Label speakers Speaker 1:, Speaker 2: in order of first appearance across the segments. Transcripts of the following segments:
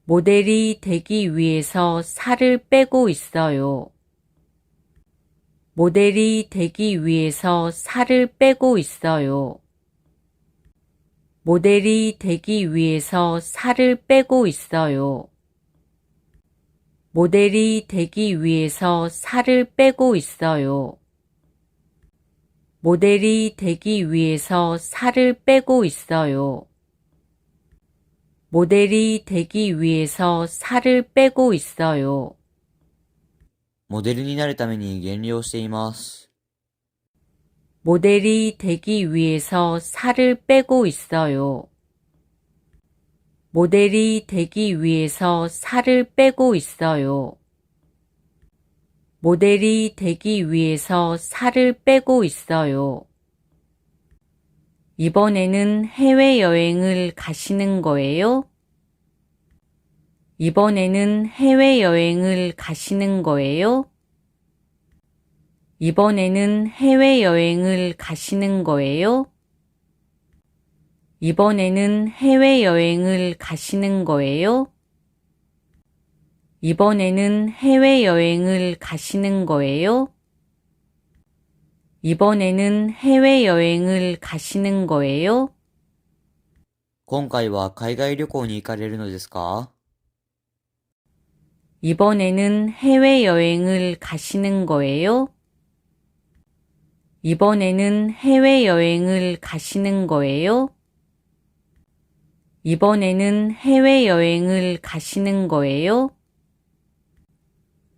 Speaker 1: 모델이 되기 위해서 살을 빼고 있어요. 모델이 되기 위해서 살을 빼고 있어요. 모델이 되기 위해서 살을 빼고 있어요. 모델이 되기 위해서 살을 빼고 있어요. 모델이 되기 위해서 살을 빼고 있어요. 모델이 되기 위해서 살을 빼고 있어요.
Speaker 2: モデルになるために減量しています。
Speaker 1: 모델이 되기 위해서 살을 빼고 있어요. 모델이 되기 위해서 살을 빼고 있어요. 모델이 되기 위해서 살을 빼고 있어요. 이번에는 해외여행을 가시는 거예요? 이번에는 해외여행을 가시는 거예요? 이번에는 해외여행을 가시는 거예요? 이번에는 해외여행을 가시는 거예요? 이번에는 해외여행을 가시는 거예요? 이번에는 해외여행을 가시는 거예요?
Speaker 2: 今回は海外旅行に行かれるのですか？
Speaker 1: 이번에는 해외여행을 가시는 거예요? 이번에는 해외여행을 가시는 거예요? 이번에는 해외여행을 가시는 거예요?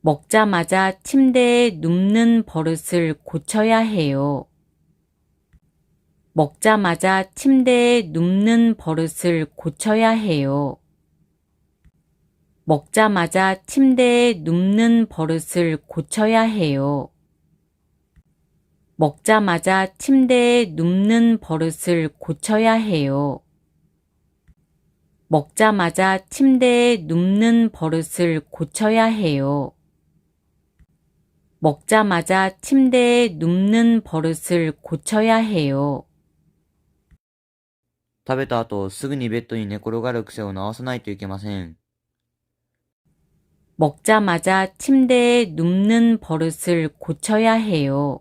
Speaker 1: 먹자마자 침대에 눕는 버릇을 고쳐야 해요. 먹자마자 침대에 눕는 버릇을 고쳐야 해요. 먹자마자 침대에 눕는 버릇을 고쳐야 해요. 먹자마자 침대에 눕는 버릇을 고쳐야 해요. 먹자마자 침대에 눕는 버릇을 고쳐야 해요. 먹자마자 침대에 눕는 버릇을 고쳐야 해요.
Speaker 2: 食べた後すぐにベッドに寝転がる癖を直さないといけません。
Speaker 1: 먹자마자 침대에 눕는 버릇을 고쳐야 해요.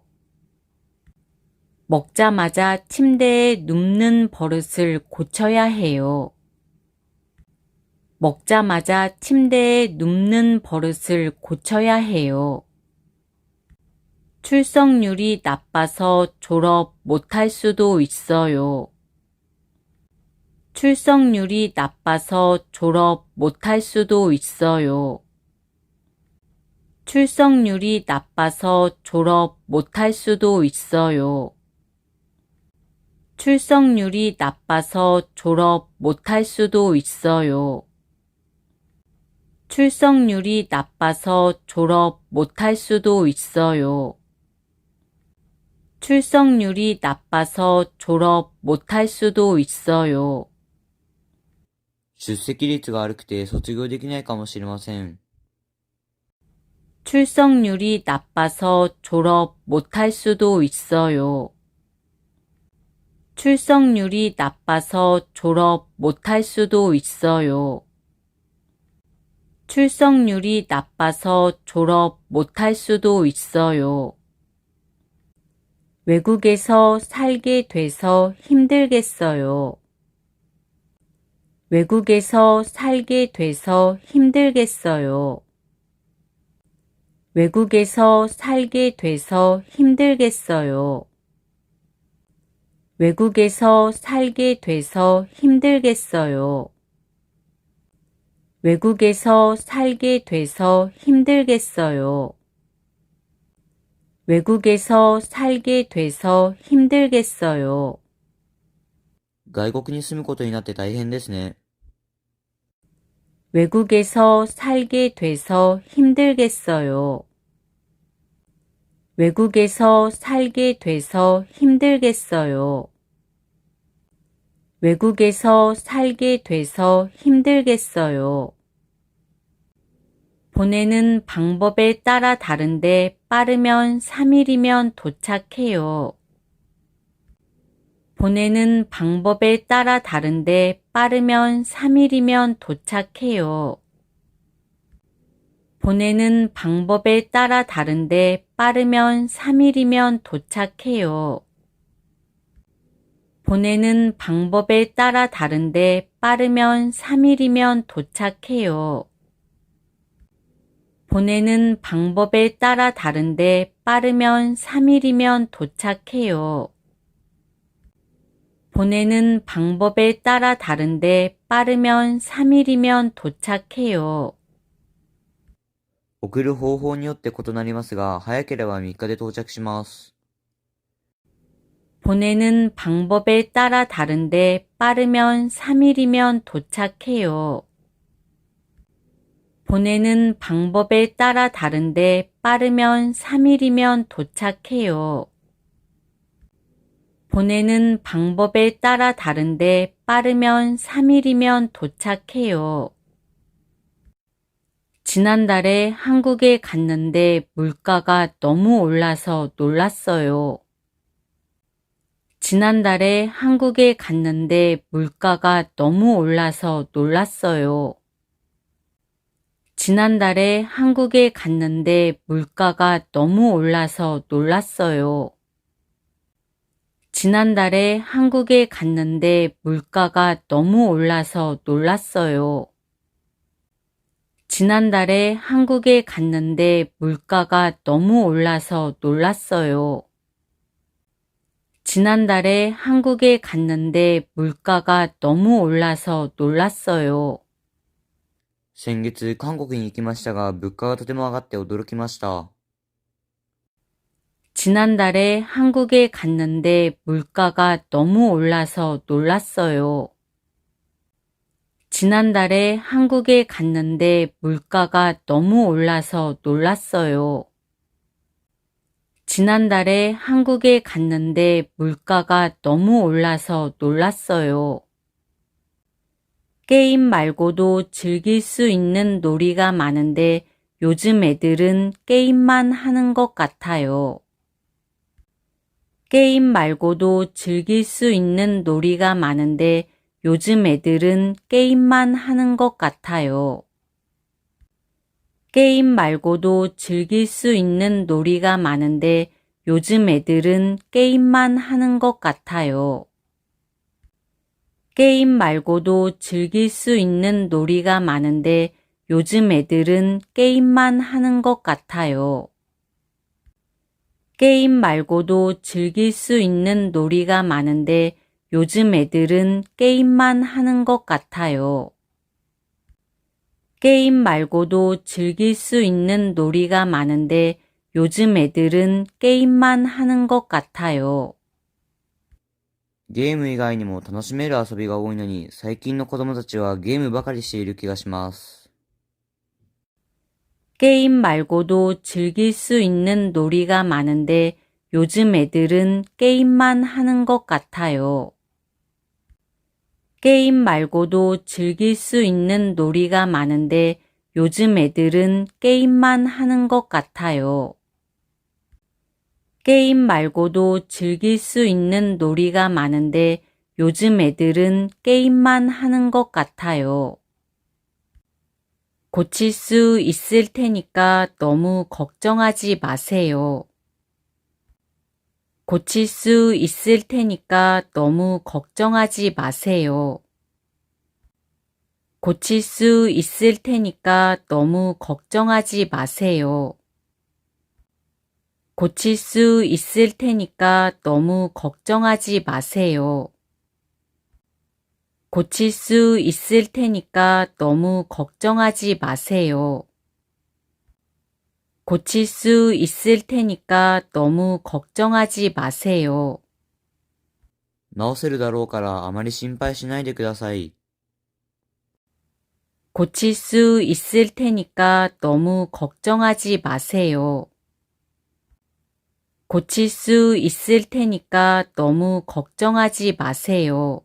Speaker 1: 먹자마자 침대에 눕는 버릇을 고쳐야 해요. 먹자마자 침대에 눕는 버릇을 고쳐야 해요. 출석률이 나빠서 졸업 못할 수도 있어요. 출석률이 나빠서 졸업 못할 수도 있어요. 출석률이 나빠서 졸업 못할 수도 있어요. 출석률이 나빠서 졸업 못할 수도 있어요. 출석률이 나빠서 졸업 못할 수도 있어요. 출석률이 나빠서 졸업 못할 수도 있어요.
Speaker 2: 出席率が悪くて卒業できないかもしれません。
Speaker 1: 출석률이 나빠서 졸업 못할 수도 있어요. 출석률이 나빠서 졸업 못할 수도 있어요. 출석률이 나빠서 졸업 못할 수도 있어요. 외국에서 살게 돼서 힘들겠어요. 외국에서 살게 돼서 힘들겠어요. 외국에서 살게 돼서 힘들겠어요. 외국에서 살게 돼서 힘들겠어요. 외국에서 살게 돼서 힘들겠어요. 외국에서 살게 돼서 힘들겠어요.
Speaker 2: 外国に住むことになって大変ですね。
Speaker 1: 외국에서 살게 돼서 힘들겠어요. 외국에서 살게 돼서 힘들겠어요. 외국에서 살게 돼서 힘들겠어요. 보내는 방법에 따라 다른데 빠르면 3일이면 도착해요. 보내는 방법에 따라 다른데 빠르면 3일이면 도착해요. 보내는 방법에 따라 다른데 빠르면 3일이면 도착해요. 보내는 방법에 따라 다른데 빠르면 3일이면 도착해요. 보내는 방법에 따라 다른데 빠르면 3일이면 도착해요. 보내는 방법에 따라 다른데 빠르면 3일이면 도착해요.
Speaker 2: 送る方法によって異なりますが、早ければ3日で到着します。
Speaker 1: 보내는 방법에 따라 다른데 빠르면 3일이면 도착해요. 보내는 방법에 따라 다른데 빠르면 3일이면 도착해요. 보내는 방법에 따라 다른데 빠르면 3일이면 도착해요. 지난달에 한국에 갔는데 물가가 너무 올라서 놀랐어요. 지난달에 한국에 갔는데 물가가 너무 올라서 놀랐어요. 지난달에 한국에 갔는데 물가가 너무 올라서 놀랐어요. 지난달에 한국에 갔는데 물가가 너무 올라서 놀랐어요. 지난달에 한국에 갔는데 물가가 너무 올라서 놀랐어요. 지난달에 한국에 갔는데 물가가 너무 올라서 놀랐어요.
Speaker 2: 先月、韓国に行きましたが、物価がとても上がって驚きました。
Speaker 1: 지난달에 한국에 갔는데 물가가 너무 올라서 놀랐어요. 지난달에 한국에 갔는데 물가가 너무 올라서 놀랐어요. 지난달에 한국에 갔는데 물가가 너무 올라서 놀랐어요. 게임 말고도 즐길 수 있는 놀이가 많은데 요즘 애들은 게임만 하는 것 같아요. 게임 말고도 즐길 수 있는 놀이가 많은데 요즘 애들은 게임만 하는 것 같아요. 게임 말고도 즐길 수 있는 놀이가 많은데 요즘 애들은 게임만 하는 것 같아요. 게임 말고도 즐길 수 있는 놀이가 많은데 요즘 애들은 게임만 하는 것 같아요. 게임 말고도 즐길 수 있는 놀이가 많은데 요즘 애들은 게임만 하는 것 같아요. 게임 말고도 즐길 수 있는 놀이가 많은데 요즘 애들은 게임만 하는 것 같아요.
Speaker 2: ゲーム以外にも楽しめる遊びが多いのに、最近の子供たちはゲームばかりしている気がします。
Speaker 1: 게임 말고도 즐길 수 있는 놀이가 많은데 요즘 애들은 게임만 하는 것 같아요. 게임 말고도 즐길 수 있는 놀이가 많은데 요즘 애들은 게임만 하는 것 같아요. 게임 말고도 즐길 수 있는 놀이가 많은데 요즘 애들은 게임만 하는 것 같아요. 고칠 수 있을 테니까 너무 걱정하지 마세요. 고칠 수 있을 테니까 너무 걱정하지 마세요. 고칠 수 있을 테니까 너무 걱정하지 마세요. 고칠 수 있을 테니까 너무 걱정하지 마세요. 고칠 수 있을 테니까 너무 걱정하지 마세요. 고칠 수 있을 테니까 너무 걱정하지 마세요.
Speaker 2: 直せるだろうからあまり心配しないでください。
Speaker 1: 고칠 수 있을 테니까 너무 걱정하지 마세요. 고칠 수 있을 테니까 너무 걱정하지 마세요.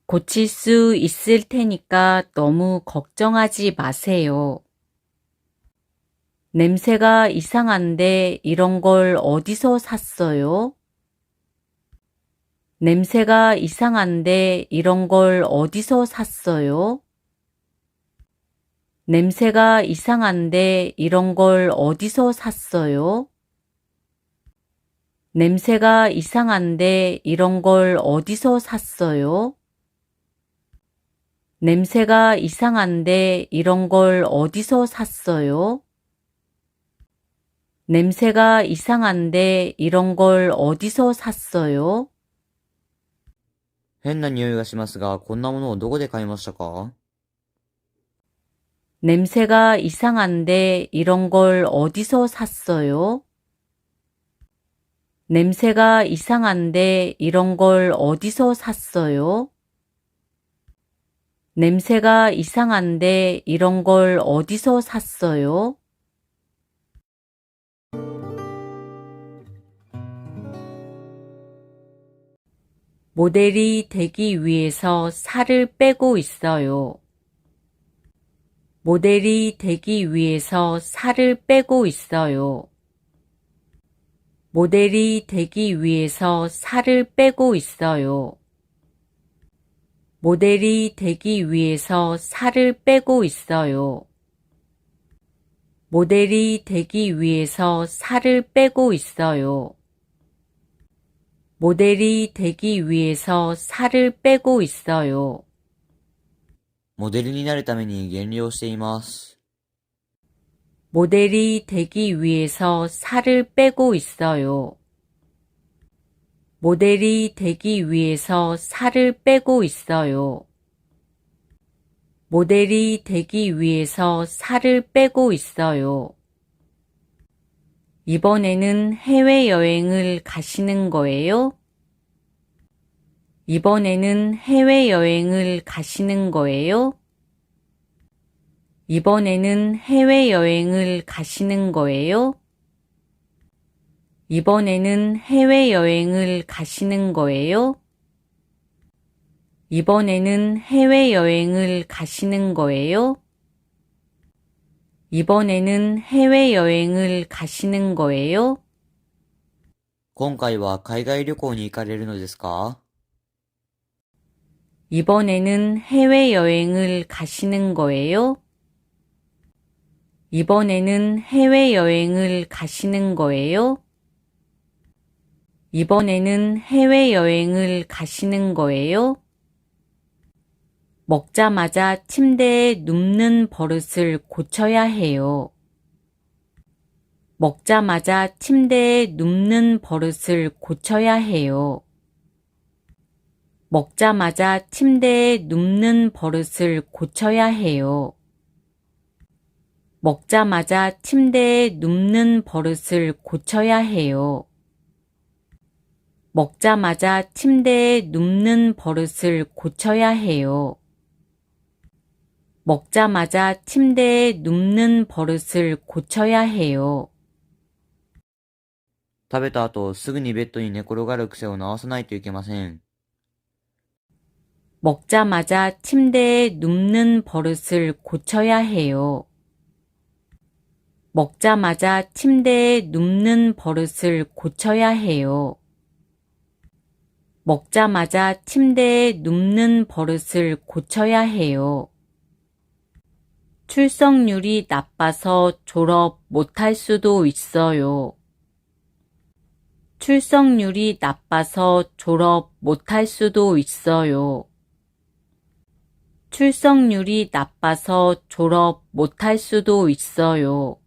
Speaker 1: 고칠 수 있을 테니까 너무 걱정하지 마세요. 냄새가 이상한데 이런 걸 어디서 샀어요? 냄새가 이상한데 이런 걸 어디서 샀어요? 냄새가 이상한데 이런 걸 어디서 샀어요? 냄새가 이상한데 이런 걸 어디서 샀어요? 냄새가 이상한데 이런 걸 어디서 샀어요? 냄새가 이상한데 이런 걸 어디서 샀어요?
Speaker 2: 変な匂いがしますが、こんなものをどこで買いましたか？
Speaker 1: 냄새가 이상한데 이런 걸 어디서 샀어요? 냄새가 이상한데 이런 걸 어디서 샀어요? 냄새가 이상한데 이런 걸 어디서 샀어요? 모델이 되기 위해서 살을 빼고 있어요. 모델이 되기 위해서 살을 빼고 있어요. 모델이 되기 위해서 살을 빼고 있어요. 모델이 되기 위해서 살을 빼고 있어요. 모델이 되기 위해서 살을 빼고 있어요. 모델이 되기 위해서 살을 빼고 있어요.
Speaker 2: モデルになるために減量しています。
Speaker 1: 모델이 되기 위해서 살을 빼고 있어요. 모델이 되기 위해서 살을 빼고 있어요. 모델이 되기 위해서 살을 빼고 있어요. 이번에는 해외여행을 가시는 거예요? 이번에는 해외여행을 가시는 거예요? 이번에는 해외여행을 가시는 거예요? 이번에는 해외여행을 가시는 거예요? 이번에는 해외여행을 가시는 거예요? 이번에는 해외여행을 가시는 거예요?
Speaker 2: 今回は海外旅行に行かれるのですか？
Speaker 1: 이번에는 해외여행을 가시는 거예요? 이번에는 해외여행을 가시는 거예요? 이번에는 해외여행을 가시는 거예요? 먹자마자 침대에 눕는 버릇을 고쳐야 해요. 먹자마자 침대에 눕는 버릇을 고쳐야 해요. 먹자마자 침대에 눕는 버릇을 고쳐야 해요. 먹자마자 침대에 눕는 버릇을 고쳐야 해요. 먹자마자 침대에 눕는 버릇을 고쳐야 해요. 먹자마자 침대에 눕는 버릇을 고쳐야 해요.
Speaker 2: 食べた後すぐにベッドに寝転がる癖を直さないといけません。
Speaker 1: 먹자마자 침대에 눕는 버릇을 고쳐야 해요. 먹자마자 침대에 눕는 버릇을 고쳐야 해요. 먹자마자 침대에 눕는 버릇을 고쳐야 해요. 출석률이 나빠서 졸업 못할 수도 있어요. 출석률이 나빠서 졸업 못할 수도 있어요. 출석률이 나빠서 졸업 못할 수도 있어요.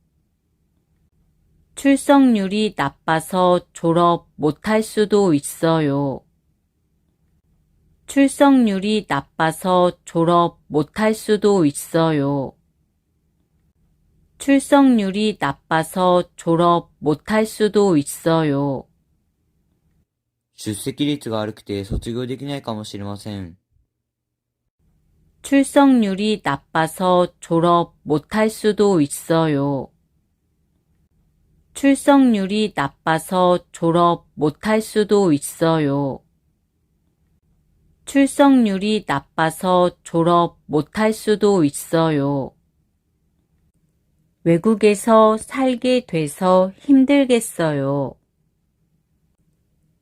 Speaker 1: 출석률이 나빠서 졸업 못할 수도 있어요. 출석률이 나빠서 졸업 못할 수도 있어요. 출석률이 나빠서 졸업 못할 수도 있어요.
Speaker 2: 出席率が悪くて卒業できないかもしれません。
Speaker 1: 출석률이 나빠서 졸업 못할 수도 있어요. 출석률이 나빠서 졸업 못할 수도 있어요. 출석률이 나빠서 졸업 못할 수도 있어요. 외국에서 살게 돼서 힘들겠어요.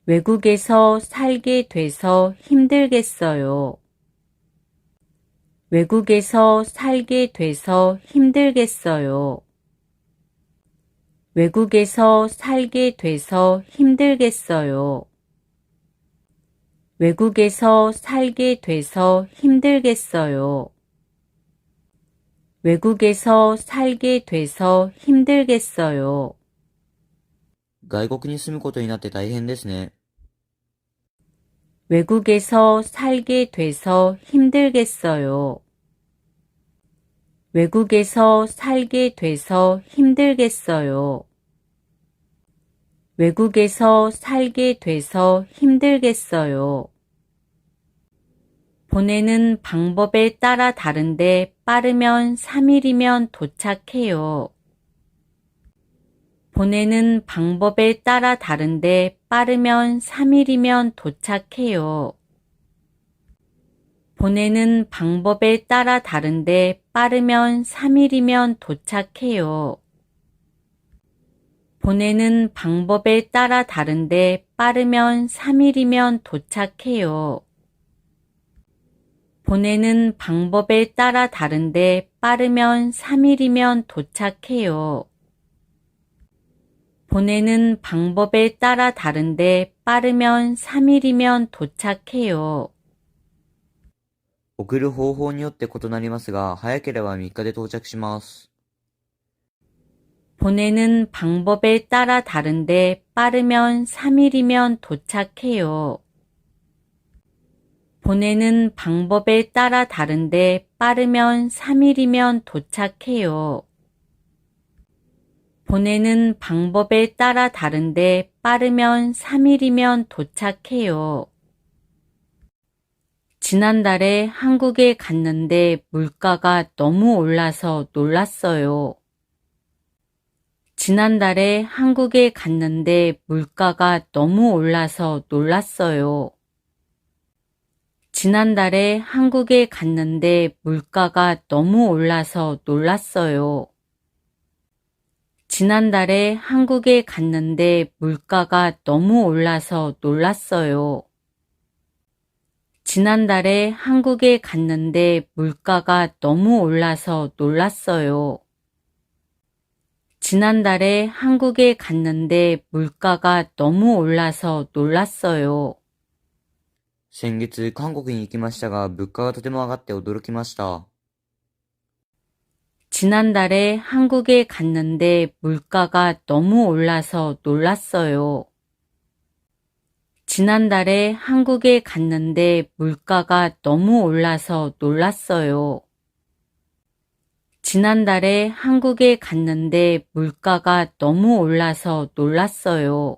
Speaker 1: 외국에서 살게 돼서 힘들겠어요. 외국에서 살게 돼서 힘들겠어요. 외국에서 살게 돼서 힘들겠어요. 외국에서 살게 돼서 힘들겠어요. 외국에서 살게 돼서 힘들겠어요.
Speaker 2: 外国に住むことになって大変ですね。
Speaker 1: 외국에서 살게 돼서 힘들겠어요. 외국에서 살게 돼서 힘들겠어요. 외국에서 살게 돼서 힘들겠어요. 보내는 방법에 따라 다른데 빠르면 3일이면 도착해요. 보내는 방법에 따라 다른데 빠르면 3일이면 도착해요. 보내는 방법에 따라 다른데 빠르면 3일이면 도착해요. 보내는 방법에 따라 다른데 빠르면 3일이면 도착해요. 보내는 방법에 따라 다른데 빠르면 3일이면 도착해요. 보내는 방법에 따라 다른데 빠르면 3일이면 도착해요.
Speaker 2: 送る方法によって異なりますが、早ければ3日で到着します。
Speaker 1: 보내는 방법에 따라 다른데 빠르면 3일이면 도착해요. 보내는 방법에 따라 다른데 빠르면 3일이면 도착해요. 보내는 방법에 따라 다른데 빠르면 3일이면 도착해요. 지난달에 한국에 갔는데 물가가 너무 올라서 놀랐어요. 지난달에 한국에 갔는데 물가가 너무 올라서 놀랐어요. 지난달에 한국에 갔는데 물가가 너무 올라서 놀랐어요. 지난달에 한국에 갔는데 물가가 너무 올라서 놀랐어요. 지난달에 한국에 갔는데 물가가 너무 올라서 놀랐어요. 지난달에 한국에 갔는데 물가가 너무 올라서 놀랐어요.
Speaker 2: 先月、韓国に行きましたが、物価がとても上がって驚きました。
Speaker 1: 지난달에 한국에 갔는데 물가가 너무 올라서 놀랐어요. 지난달에 한국에 갔는데 물가가 너무 올라서 놀랐어요. 지난달에 한국에 갔는데 물가가 너무 올라서 놀랐어요.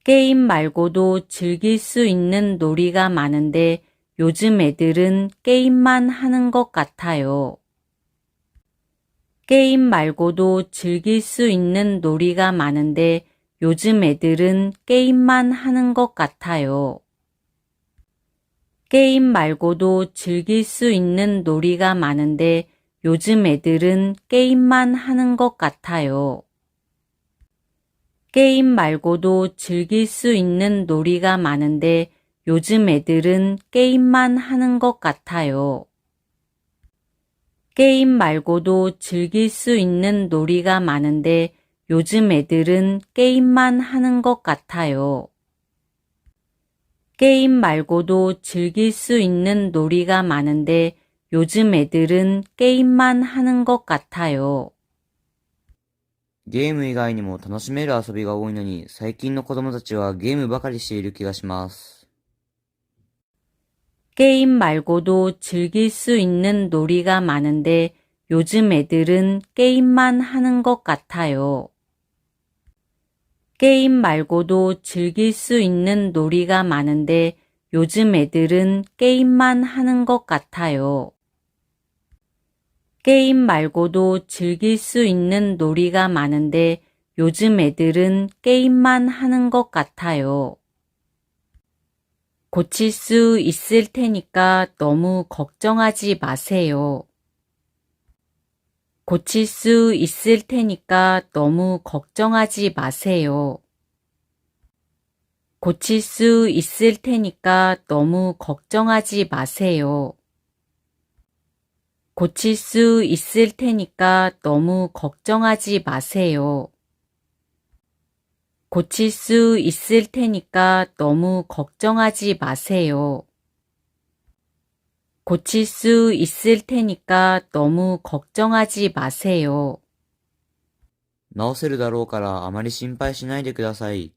Speaker 1: 게임 말고도 즐길 수 있는 놀이가 많은데 요즘 애들은 게임만 하는 것 같아요. 게임 말고도 즐길 수 있는 놀이가 많은데 요즘 애들은 게임만 하는 것 같아요. 게임 말고도 즐길 수 있는 놀이가 많은데 요즘 애들은 게임만 하는 것 같아요. 게임 말고도 즐길 수 있는 놀이가 많은데 요즘 애들은 게임만 하는 것 같아요. 게임 말고도 즐길 수 있는 놀이가 많은데 요즘 애들은 게임만 하는 것 같아요. 게임 말고도 즐길 수 있는 놀이가 많은데 요즘 애들은 게임만 하는 것 같아요.
Speaker 2: ゲーム以外にも楽しめる遊びが多いのに、最近の子供たちはゲームばかりしている気がします。
Speaker 1: 게임 말고도 즐길 수 있는 놀이가 많은데 요즘 애들은 게임만 하는 것 같아요. 게임 말고도 즐길 수 있는 놀이가 많은데 요즘 애들은 게임만 하는 것 같아요. 게임 말고도 즐길 수 있는 놀이가 많은데 요즘 애들은 게임만 하는 것 같아요. 고칠 수 있을 테니까 너무 걱정하지 마세요. 고칠 수 있을 테니까 너무 걱정하지 마세요. 고칠 수 있을 테니까 너무 걱정하지 마세요. 고칠 수 있을 테니까 너무 걱정하지 마세요. 고칠 수 있을 테니까 너무 걱정하지 마세요. 고칠 수 있을 테니까 너무 걱정하지 마세요.
Speaker 2: 直せるだろうからあまり心配しないでください。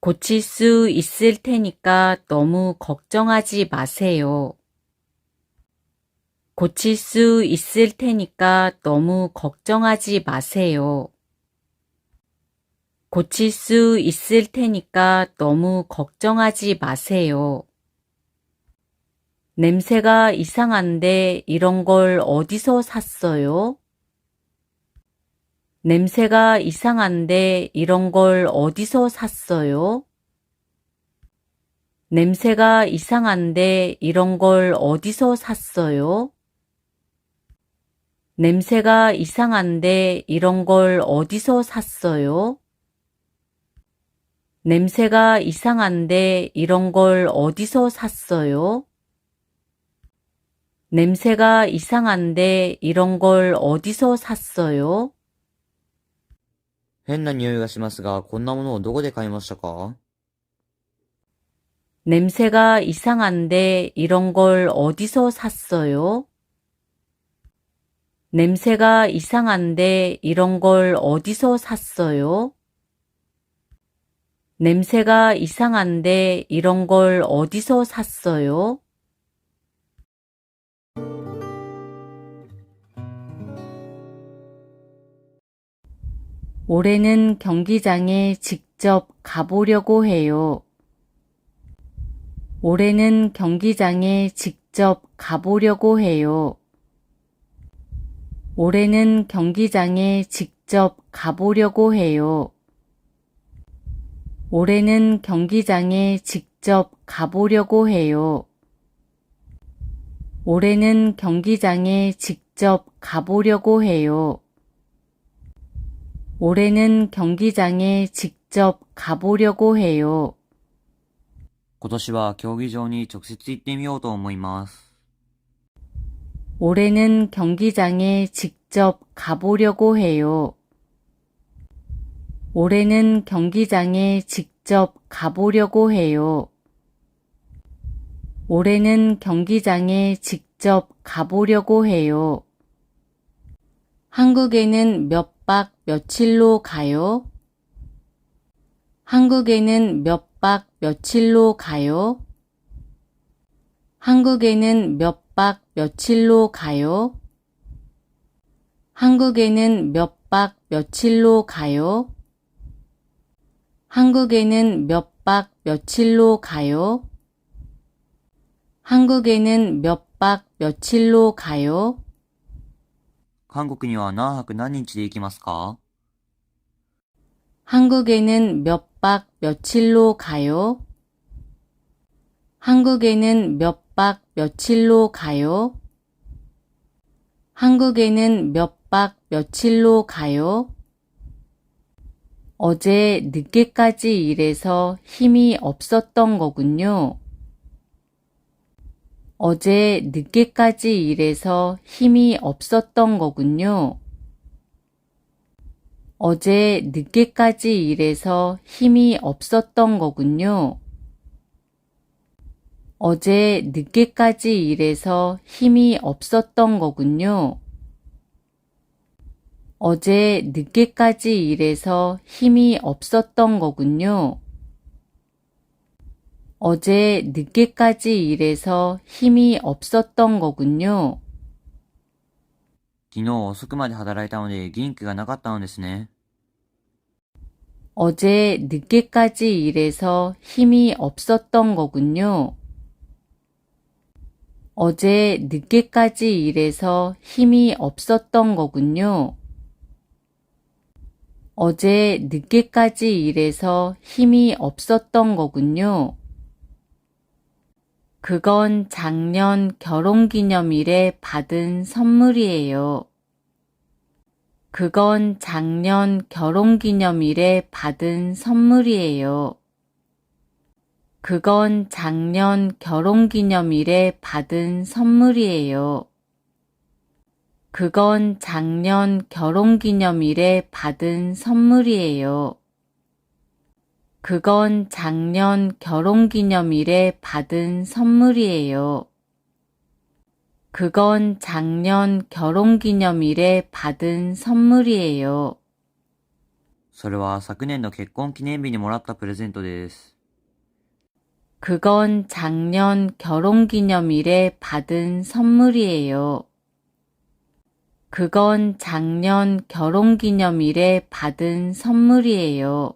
Speaker 1: 고칠 수 있을 테니까 너무 걱정하지 마세요. 고칠 수 있을 테니까 너무 걱정하지 마세요. 고칠 수 있을 테니까 너무 걱정하지 마세요. 냄새가 이상한데 이런 걸 어디서 샀어요? 냄새가 이상한데 이런 걸 어디서 샀어요? 냄새가 이상한데 이런 걸 어디서 샀어요? 냄새가 이상한데 이런 걸 어디서 샀어요? 냄새가 이상한데 이런 걸 어디서 샀어요? 냄새가 이상한데 이런 걸 어디서 샀어요?
Speaker 2: 変な匂いがしますが、こんなものをどこで買いましたか？
Speaker 1: 냄새가 이상한데 이런 걸 어디서 샀어요? 냄새가 이상한데 이런 걸 어디서 샀어요? 냄새가 이상한데 이런 걸 어디서 샀어요? 올해는 경기장에 직접 가보려고 해요. 올해는 경기장에 직접 가보려고 해요. 올해는 경기장에 직접 가보려고 해요. 올해는 경기장에 직접 가보려고 해요. 올해는 경기장에 직접 가보려고 해요. 올해는 경기장에 직접 가보려고 해요.
Speaker 2: 今年は競技場に直接行ってみようと思います。
Speaker 1: 올해는 경기장에 직접 가보려고 해요. 올해는 경기장에 직접 가보려고 해요. 올해는 경기장에 직접 가보려고 해요. 한국에는 몇 박 며칠로 가요? 한국에는 몇 박 며칠로 가요? 한국에는 몇 박 며칠로 가요? 한국에는 몇 박 며칠로 가요? 한국에는 몇 박 며칠로 가요? 한국에는 몇 박 며칠로 가요?
Speaker 2: 韓国には何泊何日で行きますか？
Speaker 1: 한국에는 몇 박 며칠로 가요? 한국에는 몇 박 며칠로 가요? 한국에는 몇 박 며칠로 가요? 어제 늦게까지 일해서 힘이 없었던 거군요. 어제 늦게까지 일해서 힘이 없었던 거군요. 어제 늦게까지 일해서 힘이 없었던 거군요. 어제 늦게까지 일해서 힘이 없었던 거군요. 어제 늦게까지 일해서 힘이 없었던 거군요. 어제 늦게까지 일해서 힘이 없었던 거군요.
Speaker 2: 昨日遅くまで働いたので元気がなかったのですね。
Speaker 1: 어제 늦게까지 일해서 힘이 없었던 거군요. 어제 늦게까지 일해서 힘이 없었던 거군요. 어제 늦게까지 일해서 힘이 없었던 거군요. 그건 작년 결혼기념일에 받은 선물이에요. 그건 작년 결혼기념일에 받은 선물이에요. 그건 작년 결혼기념일에 받은 선물이에요. 그건 작년 결혼기념일에 받은 선물이에요. 그건 작년 결혼기념일에 받은 선물이에요. 그건 작년 결혼기념일에 받은 선물이에요.
Speaker 2: それは昨年の結婚記念日にもらったプレゼントです。
Speaker 1: 그건 작년 결혼기념일에 받은 선물이에요. 그건 작년 결혼기념일에 받은 선물이에요.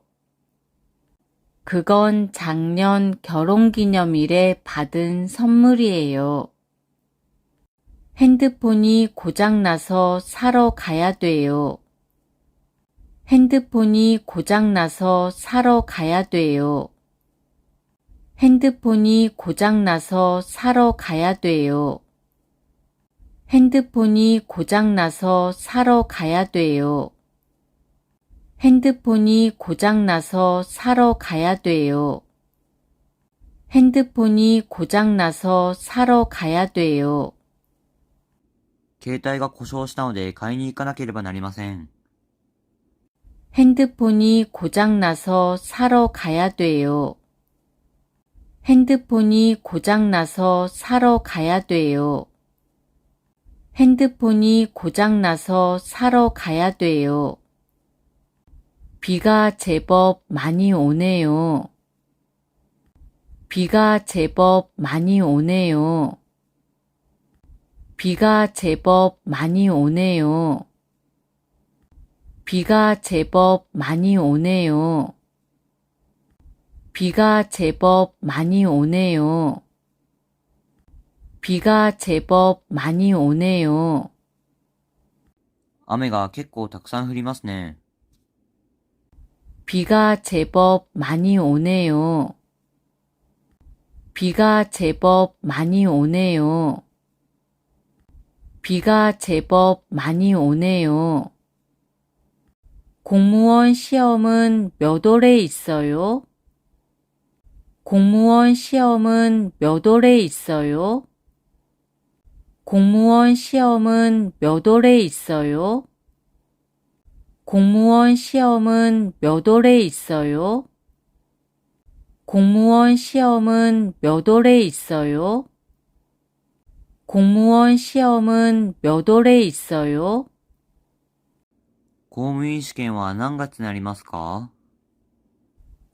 Speaker 1: 그건 작년 결혼기념일에 받은 선물이에요. 핸드폰이 고장나서 사러 가야 돼요. 핸드폰이 고장나서 사러 가야 돼요. 핸드폰이 고장나서 사러 가야 돼요. 핸드폰이 고장나서 사러 가야 돼요. 핸드폰이 고장나서 사러 가야 돼요. 핸드폰이 고장나서 사러 가야 돼요.
Speaker 2: 携帯が故障したので買いに行かなければなりません。
Speaker 1: 핸드폰이 고장나서 사러 가야 돼요. 핸드폰이 고장나서 사러 가야 돼요. 핸드폰이 고장나서 사러 가야 돼요. 비가 제법 많이 오네요. 비가 제법 많이 오네요. 비가 제법 많이 오네요. 비가 제법 많이 오네요. 비가 제법 많이 오네요. 비가 제법 많이 오네요.
Speaker 2: 雨が結構たくさん降りますね。
Speaker 1: 비가 제법 많이 오네요. 비가 제법 많이 오네요. 비가 제법 많이 오네요. 공무원 시험은 몇 월에 있어요? 공무원 시험은 몇 월에 있어요? 공무원 시험은 몇 월에 있어요? 공무원 시험은 몇 월에 있어요? 공무원 시험은 몇 월에 있어요? 공무원 시험은 몇 월에 있어요?
Speaker 2: 公務員試験は何月になりますか？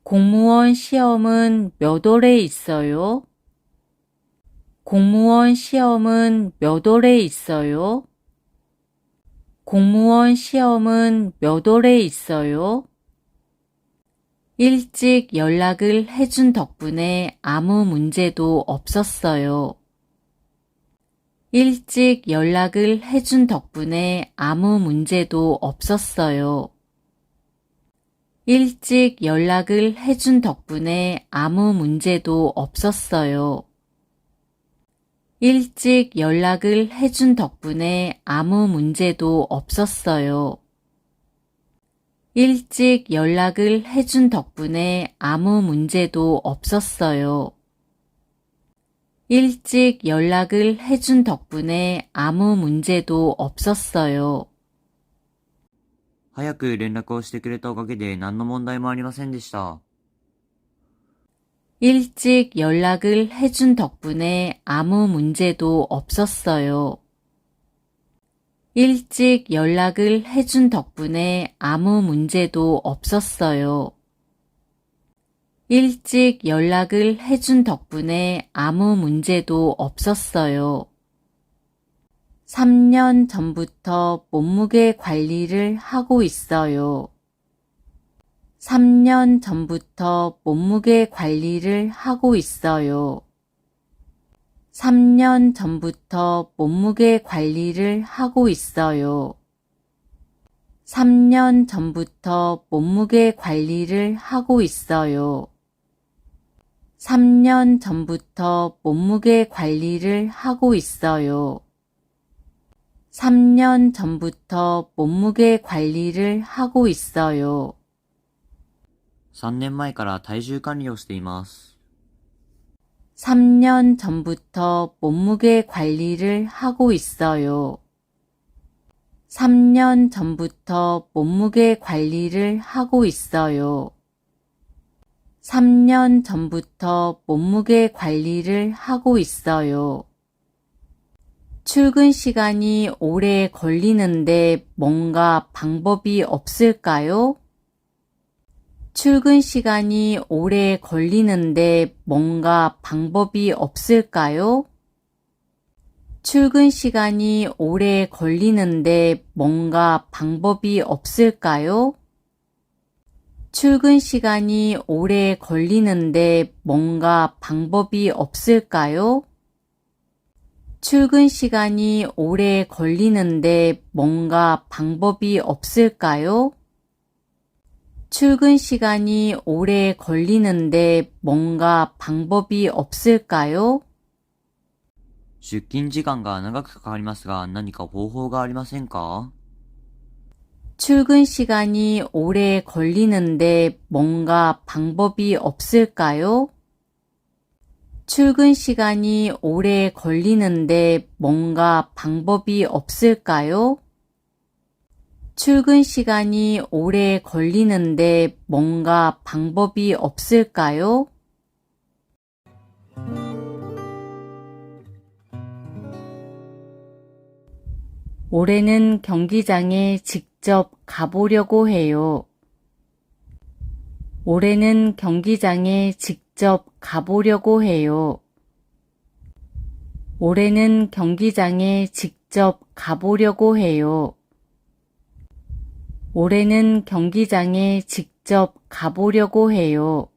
Speaker 1: 공무원 시험은 몇 월에 있어요? 공무원 시험은 몇 월에 있어요? 공무원 시험은 몇 월에 있어요? 일찍 연락을 해준 덕분에 아무 문제도 없었어요. 일찍 연락을 해준 덕분에 아무 문제도 없었어요. 일찍 연락을 해준 덕분에 아무 문제도 없었어요. 일찍 연락을 해준 덕분에 아무 문제도 없었어요. 일찍 연락을 해준 덕분에 아무 문제도 없었어요. 일찍 연락을 해준 덕분에 아무 문제도 없었어요.
Speaker 2: 早く連絡をしてくれたおかげで何の問題もありませんでした。
Speaker 1: 일찍 연락을 해준 덕분에 아무 문제도 없었어요. 일찍 연락을 해준 덕분에 아무 문제도 없었어요. 일찍 연락을 해준 덕분에 아무 문제도 없었어요. 3년 전부터 몸무게 관리를 하고 있어요. 3년 전부터 몸무게 관리를 하고 있어요. 3년 전부터 몸무게 관리를 하고 있어요. 3년 전부터 몸무게 관리를 하고 있어요. 3년 전부터 몸무게 관리를 하고 있어요. 3년 전부터 몸무게 관리를 하고 있어요.
Speaker 2: 3年前から体重管理をしています。
Speaker 1: 3년 전부터 몸무게 관리를 하고 있어요. 3년 전부터 몸무게 관리를 하고 있어요. 3년 전부터 몸무게 관리를 하고 있어요. 출근 시간이 오래 걸리는데 뭔가 방법이 없을까요? 출근 시간이 오래 걸리는데 뭔가 방법이 없을까요? 출근 시간이 오래 걸리는데 뭔가 방법이 없을까요? 출근 시간이 오래 걸리는데 뭔가 방법이 없을까요? 출근 시간이 오래 걸리는데 뭔가 방법이 없을까요? 출근 시간이 오래 걸리는데 뭔가 방법이 없을까요?
Speaker 2: 出勤時間が長くかかりますが、何か方法がありませんか？
Speaker 1: 출근 시간이 오래 걸리는데 뭔가 방법이 없을까요? 출근 시간이 오래 걸리는데 뭔가 방법이 없을까요? 출근 시간이 오래 걸리는데 뭔가 방법이 없을까요? 올해는 경기장에 직접 가보려고 해요. 올해는 경기장에 직접 가보려고 해요. 올해는 경기장에 직접 가보려고 해요. 올해는 경기장에 직접 가보려고 해요.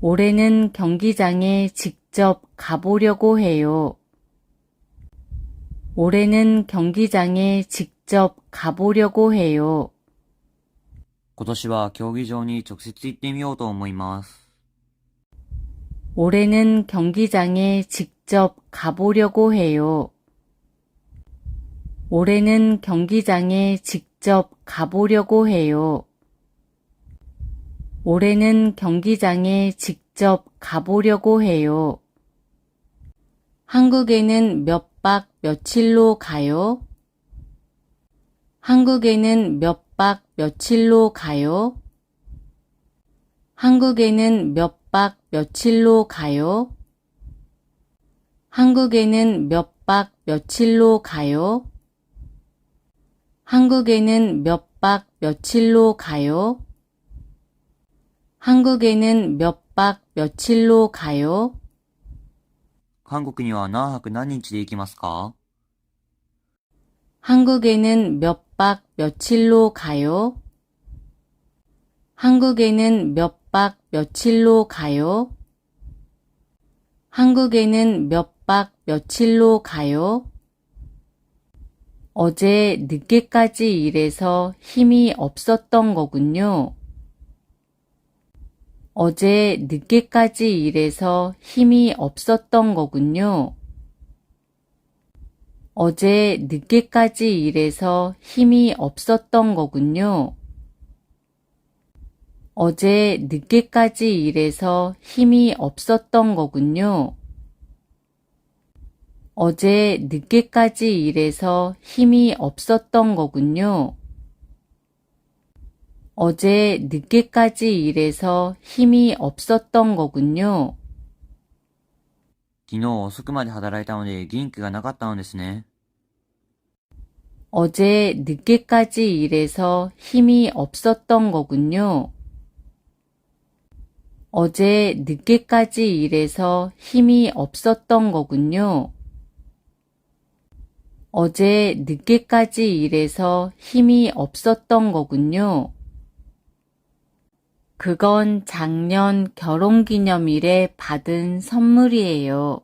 Speaker 1: 올해는 경기장에 직접 가보려고 해요. 올해는 경기장에 직접 가보려고 해요.
Speaker 2: 今年は競技場に直接行ってみようと思います。
Speaker 1: 올해는 경기장에 직접 가보려고 해요. 올해는 경기장에 직접 가보려고 해요. 올해는 경기장에 직접 가보려고 해요. 한국에는 몇 박 며칠로 가요? 한국에는 몇 박 며칠로 가요? 한국에는 몇 박 며칠로 가요? 한국에는 몇 박 며칠로 가요? 한국에는 몇 박 며칠로 가요? 한국에는 몇 박 며칠로 가요?
Speaker 2: 韓国には何泊何日で行きますか？
Speaker 1: 한국에는 몇 박 며칠로 가요? 한국에는 몇 박 며칠로 가요? 한국에는 몇 박 며칠로 가요? 어제 늦게까지 일해서 힘이 없었던 거군요. 어제 늦게까지 일해서 힘이 없었던 거군요. 어제 늦게까지 일해서 힘이 없었던 거군요. 어제 늦게까지 일해서 힘이 없었던 거군요. 어제 늦게까지 일해서 힘이 없었던 거군요. 어제 늦게까지 일해서 힘이 없었던 거군요.
Speaker 2: 昨日遅くまで働いたので元気がなかったのですね。
Speaker 1: 어제 늦게까지 일해서 힘이 없었던 거군요. 어제 늦게까지 일해서 힘이 없었던 거군요. 어제 늦게까지 일해서 힘이 없었던 거군요. 그건 작년 결혼기념일에 받은 선물이에요.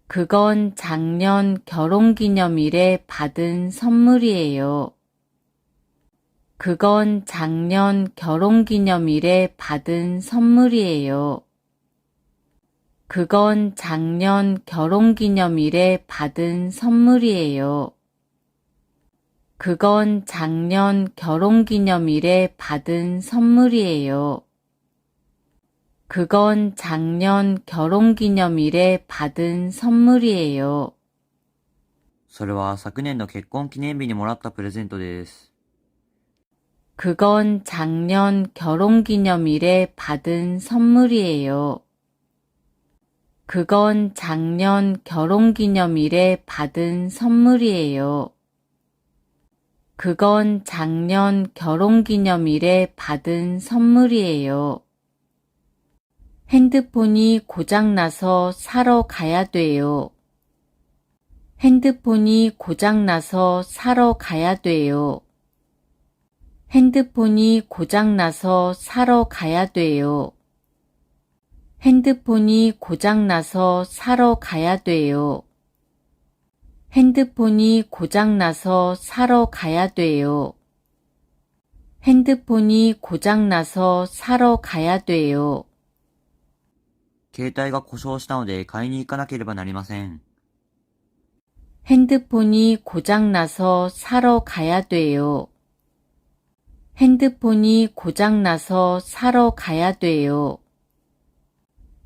Speaker 1: 그건 작년 결혼기념일에 받은 선물이에요. 그건 작년 결혼기념일에 받은 선물이에요. 그건 작년 결혼기념일에 받은 선물이에요. 그건 작년 결혼기념일에 받은 선물이에요. 그건 작년 결혼기념일에 받은 선물이에요.
Speaker 2: それは昨年の結婚記念日にもらったプレゼントです。
Speaker 1: 그건 작년 결혼기념일에 받은 선물이에요. 그건 작년 결혼기념일에 받은 선물이에요. 그건 작년 결혼기념일에 받은 선물이에요. 핸드폰이 고장나서 사러 가야 돼요. 핸드폰이 고장나서 사러 가야 돼요. 핸드폰이 고장나서 사러 가야 돼요. 핸드폰이 고장나서 사러 가야 돼요. 핸드폰이 고장나서 사러 가야 돼요. 핸드폰이 고장나서 사러 가야 돼요.
Speaker 2: 携帯が故障したので買いに行かなければなりません。
Speaker 1: 핸드폰이 고장나서 사러 가야 돼요. 핸드폰이 고장나서 사러 가야 돼요.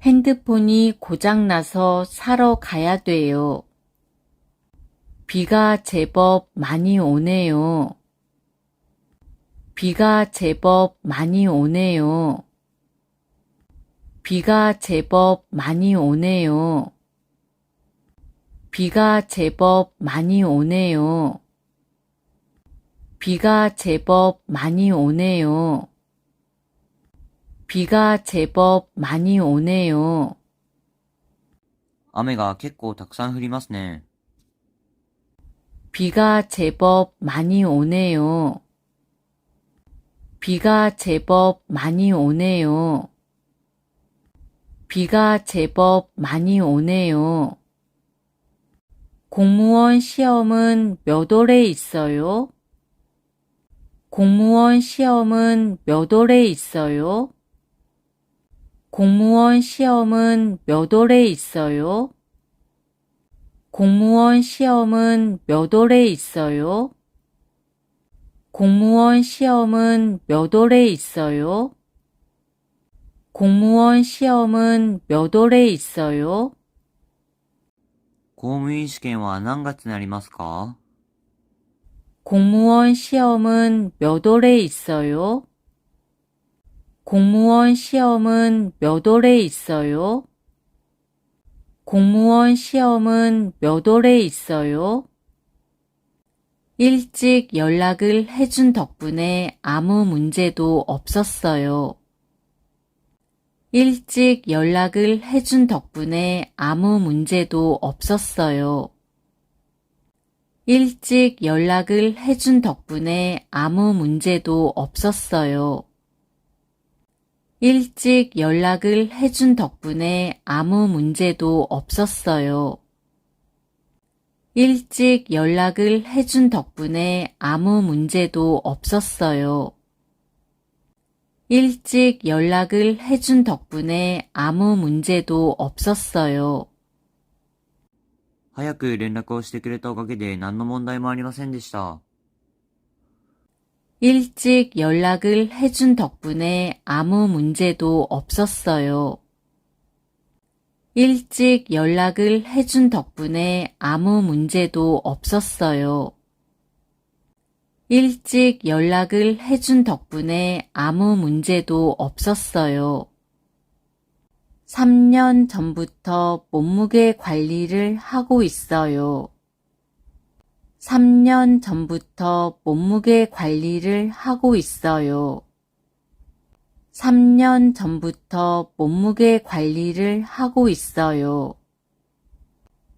Speaker 1: 핸드폰이 고장나서 사러 가야 돼요. 비가 제법 많이 오네요. 비가 제법 많이 오네요. 비가 제법 많이 오네요. 비가 제법 많이 오네요. 비가 제법 많이 오네요. 비가 제법 많이 오네요.
Speaker 2: 雨が結構たくさん降りますね。
Speaker 1: 비가 제법 많이 오네요. 비가 제법 많이 오네요. 비가 제법 많이 오네요. 공무원 시험은 몇 월에 있어요? 공무원 시험은 몇 월에 있어요? 공무원 시험은 몇 월에 있어요? 공무원 시험은 몇 월에 있어요? 공무원 시험은 몇 월에 있어요? 공무원 시험은 몇 월에 있어요?
Speaker 2: 公務員試験は何月になりますか？
Speaker 1: 공무원 시험은 몇 월에 있어요? 공무원 시험은 몇 월에 있어요? 공무원 시험은 몇 월에 있어요? 일찍 연락을 해준 덕분에 아무 문제도 없었어요. 일찍 연락을 해준 덕분에 아무 문제도 없었어요. 일찍 연락을 해준 덕분에 아무 문제도 없었어요. 일찍 연락을 해준 덕분에 아무 문제도 없었어요. 일찍 연락을 해준 덕분에 아무 문제도 없었어요. 일찍 연락을 해준 덕분에 아무 문제도 없었어요.
Speaker 2: 早く連絡をしてくれたおかげで何の問題もありませんでした。
Speaker 1: 일찍 연락을 해준 덕분에 아무 문제도 없었어요. 일찍 연락을 해준 덕분에 아무 문제도 없었어요. 일찍 연락을 해준 덕분에 아무 문제도 없었어요. 3년 전부터 몸무게 관리를 하고 있어요. 3년 전부터 몸무게 관리를 하고 있어요. 3년 전부터 몸무게 관리를 하고 있어요.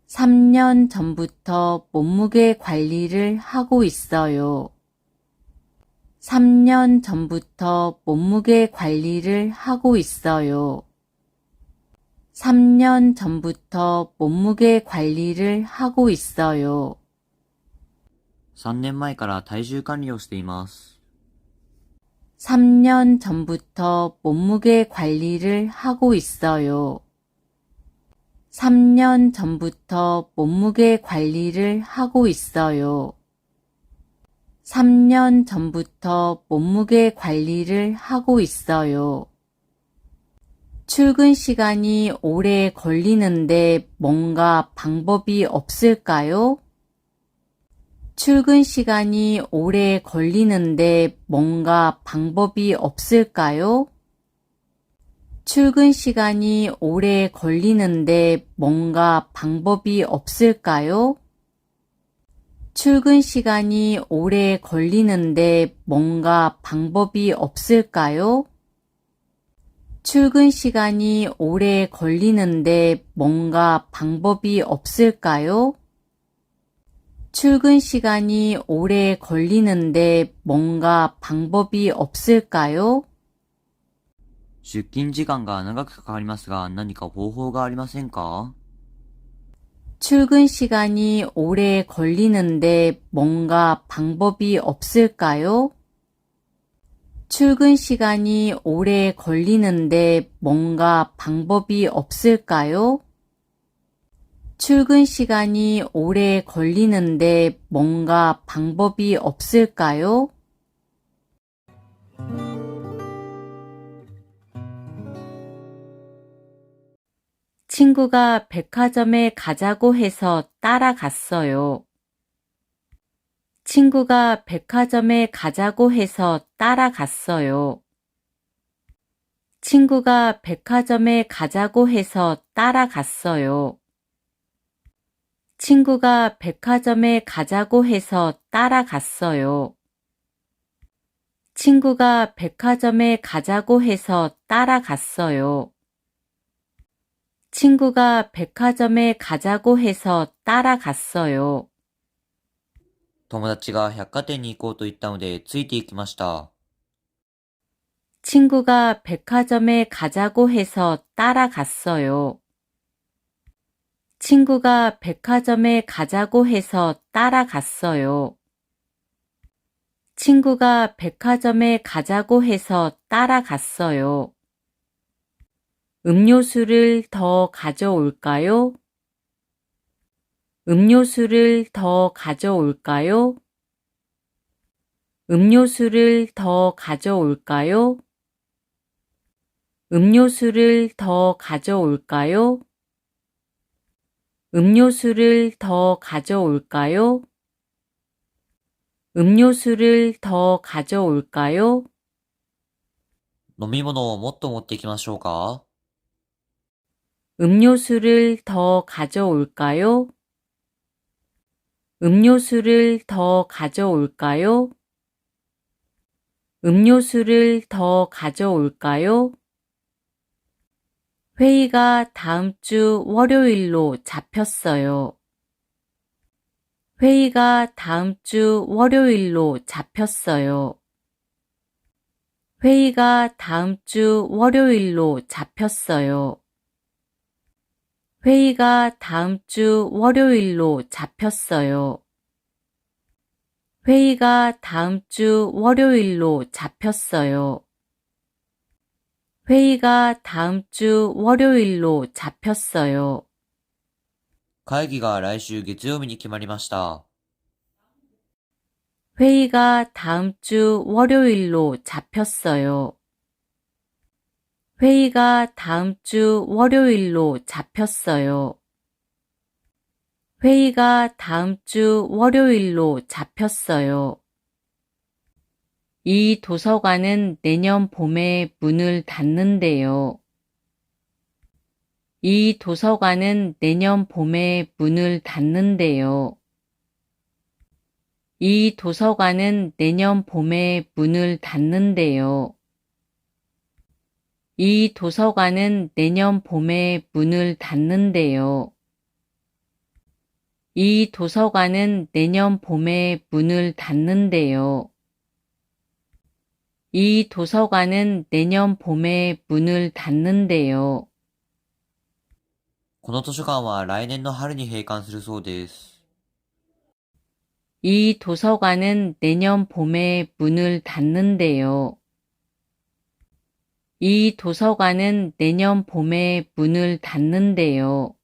Speaker 1: 3년 전부터 몸무게 관리를 하고 있어요. 3년 전부터 몸무게 관리를 하고 있어요. 3년 전부터 몸무게 관리를 하고 있어요.
Speaker 2: 3年前から体重管理をしています。
Speaker 1: 3년 전부터 몸무게 관리를 하고 있어요. 3년 전부터 몸무게 관리를 하고 있어요. 3년 전부터 몸무게 관리를 하고 있어요. 출근 시간이 오래 걸리는데 뭔가 방법이 없을까요? 출근 시간이 오래 걸리는데 뭔가 방법이 없을까요? 출근 시간이 오래 걸리는데 뭔가 방법이 없을까요? 출근 시간이 오래 걸리는데 뭔가 방법이 없을까요? 출근 시간이 오래 걸리는데 뭔가 방법이 없을까요? 출근 시간이 오래 걸리는데 뭔가 방법이 없을까요?
Speaker 2: 出勤時間が長くかかりますが、何か方法がありませんか？
Speaker 1: 출근 시간이 오래 걸리는데 뭔가 방법이 없을까요? 출근 시간이 오래 걸리는데 뭔가 방법이 없을까요? 출근 시간이 오래 걸리는데 뭔가 방법이 없을까요? 친구가 백화점에 가자고 해서 따라갔어요. 친구가 백화점에 가자고 해서 따라갔어요. 친구가 백화점에 가자고 해서 따라갔어요. 친구가 백화점에 가자고 해서 따라갔어요. 친구가 백화점에 가자고 해서 따라갔어요. 친구가 백화점에 가자고 해서 따라갔어요.
Speaker 2: 友達が百貨店に行こうと言ったので、ついて行きました。
Speaker 1: 친구가 백화점에 가자고 해서 따라갔어요. 친구가 백화점에 가자고 해서 따라갔어요. 친구가 백화점에 가자고 해서 따라갔어요. 음료수를 더 가져올까요? 음료수를 더 가져올까요? 음료수를 더 가져올까요? 음료수를 더 가져올까요? 음료수를 더 가져올까요? 음료수를 더 가져올까요?
Speaker 2: 飲み物をもっと持ってきましょうか？
Speaker 1: 음료수를 더 가져올까요? 음료수를 더 가져올까요? 음료수를 더 가져올까요? 회의가 다음 주 월요일로 잡혔어요. 회의가 다음 주 월요일로 잡혔어요. 회의가 다음 주 월요일로 잡혔어요. 회의가 다음 주 월요일로 잡혔어요. 회의가 다음 주 월요일로 잡혔어요. 회의가 다음 주 월요일로 잡혔어요.
Speaker 2: 会議が来週月曜日に決まりました。
Speaker 1: 회의가 다음 주 월요일로 잡혔어요. 회의가 다음 주 월요일로 잡혔어요. 회의가 다음 주 월요일로 잡혔어요. 이 도서관은 내년 봄에 문을 닫는데요. 이 도서관은 내년 봄에 문을 닫는데요. 이 도서관은 내년 봄에 문을 닫는데요. 이 도서관은 내년 봄에 문을 닫는데요. 이 도서관은 내년 봄에 문을 닫는데요. 이 도서관은 내년 봄에 문을 닫는데요.
Speaker 2: この図書館は来年の春に閉館するそうです。
Speaker 1: 이 도서관은 내년 봄에 문을 닫는데요. 이 도서관은 내년 봄에 문을 닫는데요.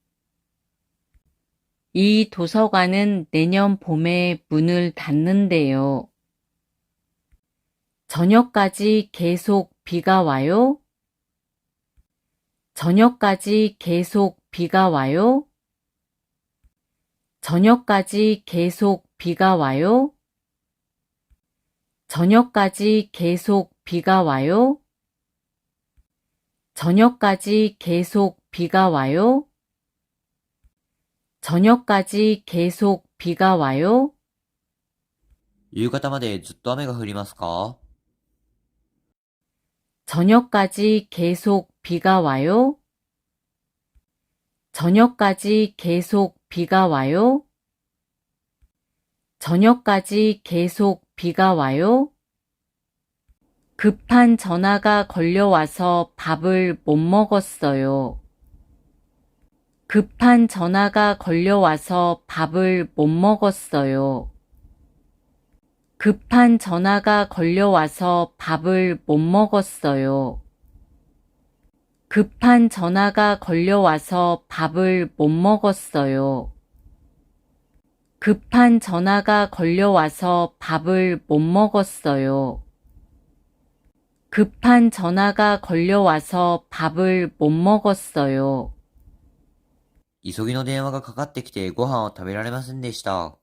Speaker 1: 이 도서관은 내년 봄에 문을 닫는데요. 저녁까지 계속 비가 와요? 저녁까지 계속 비가 와요? 저녁까지 계속 비가 와요? 저녁까지 계속 비가 와요? 저녁까지 계속 비가 와요? 저녁까지 계속 비가 와요?
Speaker 2: 夕方までずっと雨が降りますか？
Speaker 1: 저녁까지 계속 비가 와요? 저녁까지 계속 비가 와요? 저녁까지 계속 비가 와요? 급한 전화가 걸려와서 밥을 못 먹었어요. 급한 전화가 걸려와서 밥을 못 먹었어요. 급한 전화가 걸려와서 밥을 못 먹었어요. 급한 전화가 걸려와서 밥을 못 먹었어요. 급한 전화가 걸려와서 밥을 못 먹었어요. 급한 전화가 걸려와서 밥을 못 먹었어요.
Speaker 2: 急ぎの電話がかかってきてご飯を食べられませんでした。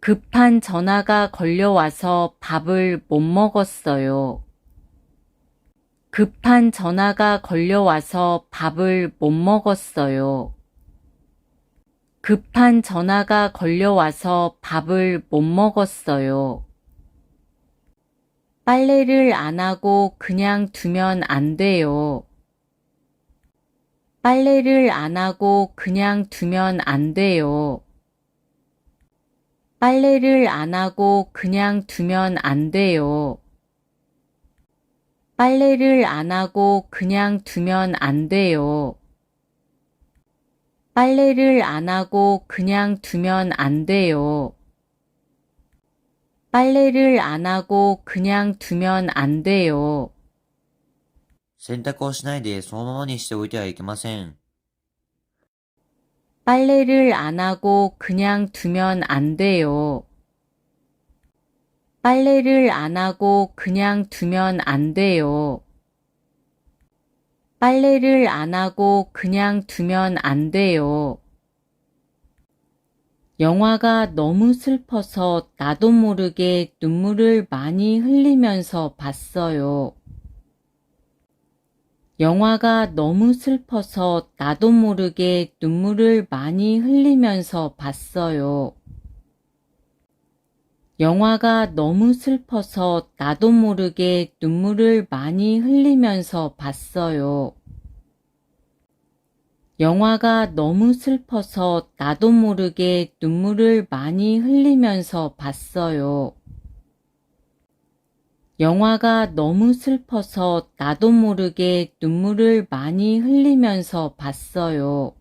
Speaker 1: 급한 전화가 걸려와서 밥을 못 먹었어요. 급한 전화가 걸려와서 밥을 못 먹었어요. 급한 전화가 걸려와서 밥을 못 먹었어요. 빨래를 안 하고 그냥 두면 안 돼요. 빨래를 안 하고 그냥 두면 안 돼요. 빨래를 안 하고 그냥 두면 안 돼요. 빨래를 안 하고 그냥 두면 안 돼요. 빨래를 안 하고 그냥 두면 안 돼요. 빨래를 안 하고 그냥 두면 안 돼요.
Speaker 2: 洗濯をしないでそのままにしておいてはいけません。
Speaker 1: 빨래를 안 하고 그냥 두면 안 돼요. 빨래를 안 하고 그냥 두면 안 돼요. 빨래를 안 하고 그냥 두면 안 돼요. 영화가 너무 슬퍼서 나도 모르게 눈물을 많이 흘리면서 봤어요. 영화가 너무 슬퍼서 나도 모르게 눈물을 많이 흘리면서 봤어요. 영화가 너무 슬퍼서 나도 모르게 눈물을 많이 흘리면서 봤어요. 영화가 너무 슬퍼서 나도 모르게 눈물을 많이 흘리면서 봤어요. 영화가 너무 슬퍼서 나도 모르게 눈물을 많이 흘리면서 봤어요.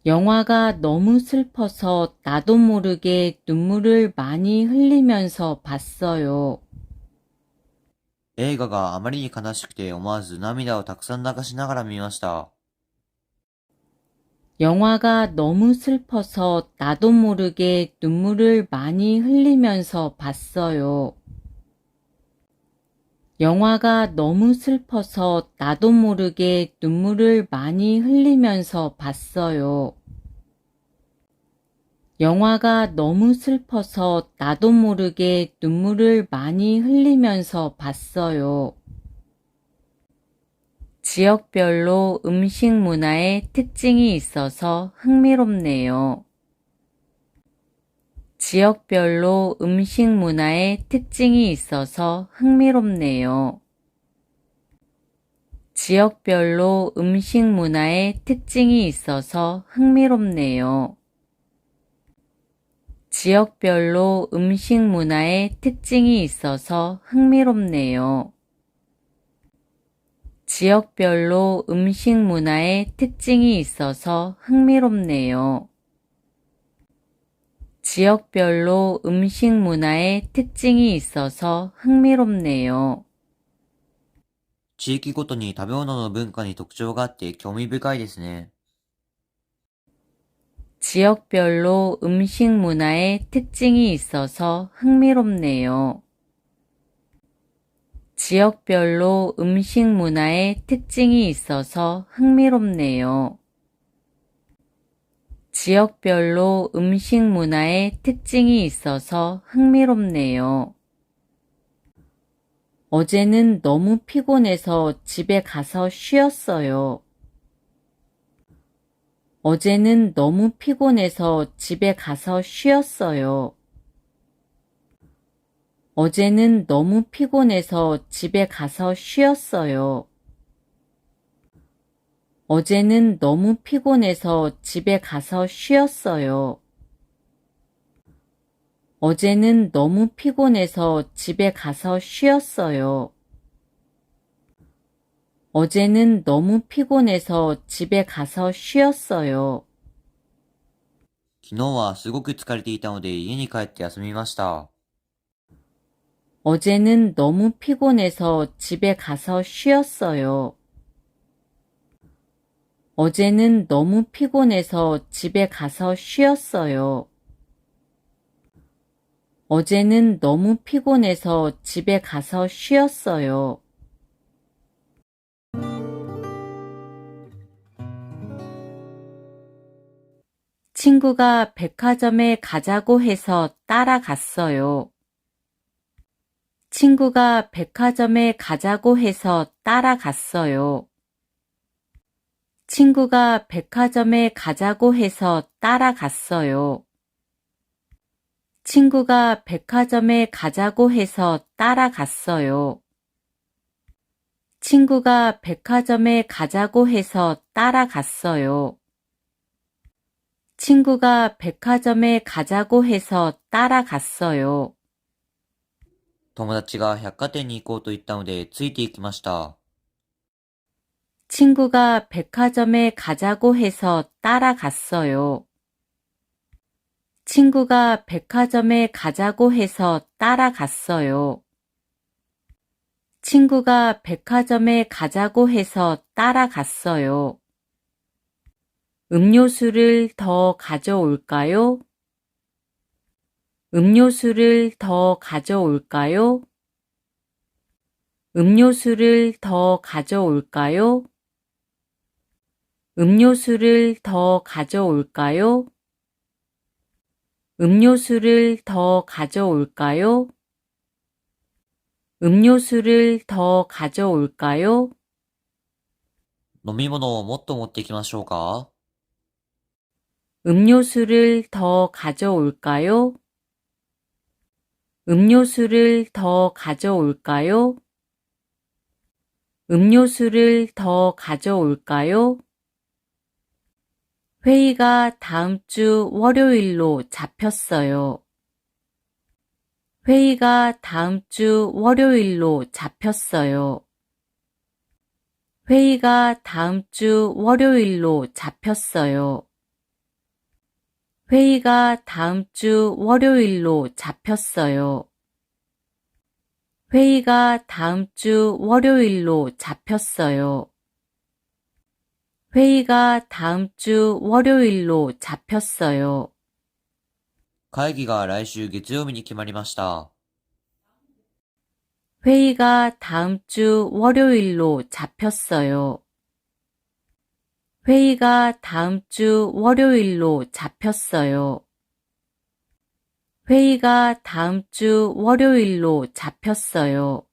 Speaker 1: 영화가 너무 슬퍼서 나도 모르게 눈물을 많이 흘리면서 봤어요.
Speaker 2: 映画があまりに悲しくて思わず涙をたくさん流しながら見ました。
Speaker 1: 영화가 너무 슬퍼서 나도 모르게 눈물을 많이 흘리면서 봤어요. 영화가 너무 슬퍼서 나도 모르게 눈물을 많이 흘리면서 봤어요. 영화가 너무 슬퍼서 나도 모르게 눈물을 많이 흘리면서 봤어요. 지역별로 음식 문화의 특징이 있어서 흥미롭네요. 지역별로 음식 문화의 특징이 있어서 흥미롭네요. 지역별로 음식 문화의 특징이 있어서 흥미롭네요. 지역별로 음식 문화의 특징이 있어서 흥미롭네요. 지역별로 음식 문화의 특징이 있어서 흥미롭네요. 지역별로 음식 문화의 특징이 있어서 흥미롭네요.
Speaker 2: 地域ごとに食べ物の文化に特徴があって興味深いですね。
Speaker 1: 지역별로 음식 문화의 특징이 있어서 흥미롭네요. 지역별로 음식 문화의 특징이 있어서 흥미롭네요. 지역별로 음식 문화의 특징이 있어서 흥미롭네요. 어제는 너무 피곤해서 집에 가서 쉬었어요. 어제는 너무 피곤해서 집에 가서 쉬었어요. 어제는 너무 피곤해서 집에 가서 쉬었어요. 어제는 너무 피곤해서 집에 가서 쉬었어요. 어제는 너무 피곤해서 집에 가서 쉬었어요. 어제는 너무 피곤해서 집에 가서 쉬었어요.
Speaker 2: 昨日はすごく疲れていたので家に帰って休みました。
Speaker 1: 어제는 너무 피곤해서 집에 가서 쉬었어요. 어제는 너무 피곤해서 집에 가서 쉬었어요. 어제는 너무 피곤해서 집에 가서 쉬었어요. 친구가 백화점에 가자고 해서 따라갔어요. 친구가 백화점에 가자고 해서 따라갔어요. 친구가 백화점에 가자고 해서 따라갔어요. 친구가 백화점에 가자고 해서 따라갔어요. 친구가 백화점에 가자고 해서 따라갔어요. 친구가 백화점에 가자고 해서 따라갔어요.
Speaker 2: 友達が百貨店に行こうと言ったのでついて行きました。
Speaker 1: 친구가 백화점에 가자고 해서 따라갔어요. 친구가 백화점에 가자고 해서 따라갔어요. 친구가 백화점에 가자고 해서 따라갔어요. 음료수를 더 가져올까요? 음료수를 더 가져올까요? 음료수를 더 가져올까요? 음료수를 더 가져올까요? 음료수를 더 가져올까요? 음료수를 더 가져올까요?
Speaker 2: 飲み物をもっと持ってきましょうか？
Speaker 1: 음료수를 더 가져올까요? 음료수를 더 가져올까요? 음료수를 더 가져올까요? 회의가 다음 주 월요일로 잡혔어요. 회의가 다음 주 월요일로 잡혔어요. 회의가 다음 주 월요일로 잡혔어요. 회의가 다음 주 월요일로 잡혔어요. 회의가 다음 주 월요일로 잡혔어요. 회의가 다음 주 월요일로 잡혔어요.
Speaker 2: 会議が来週月曜日に決まりました。
Speaker 1: 회의가 다음 주 월요일로 잡혔어요. 회의가 다음 주 월요일로 잡혔어요. 회의가 다음 주 월요일로 잡혔어요.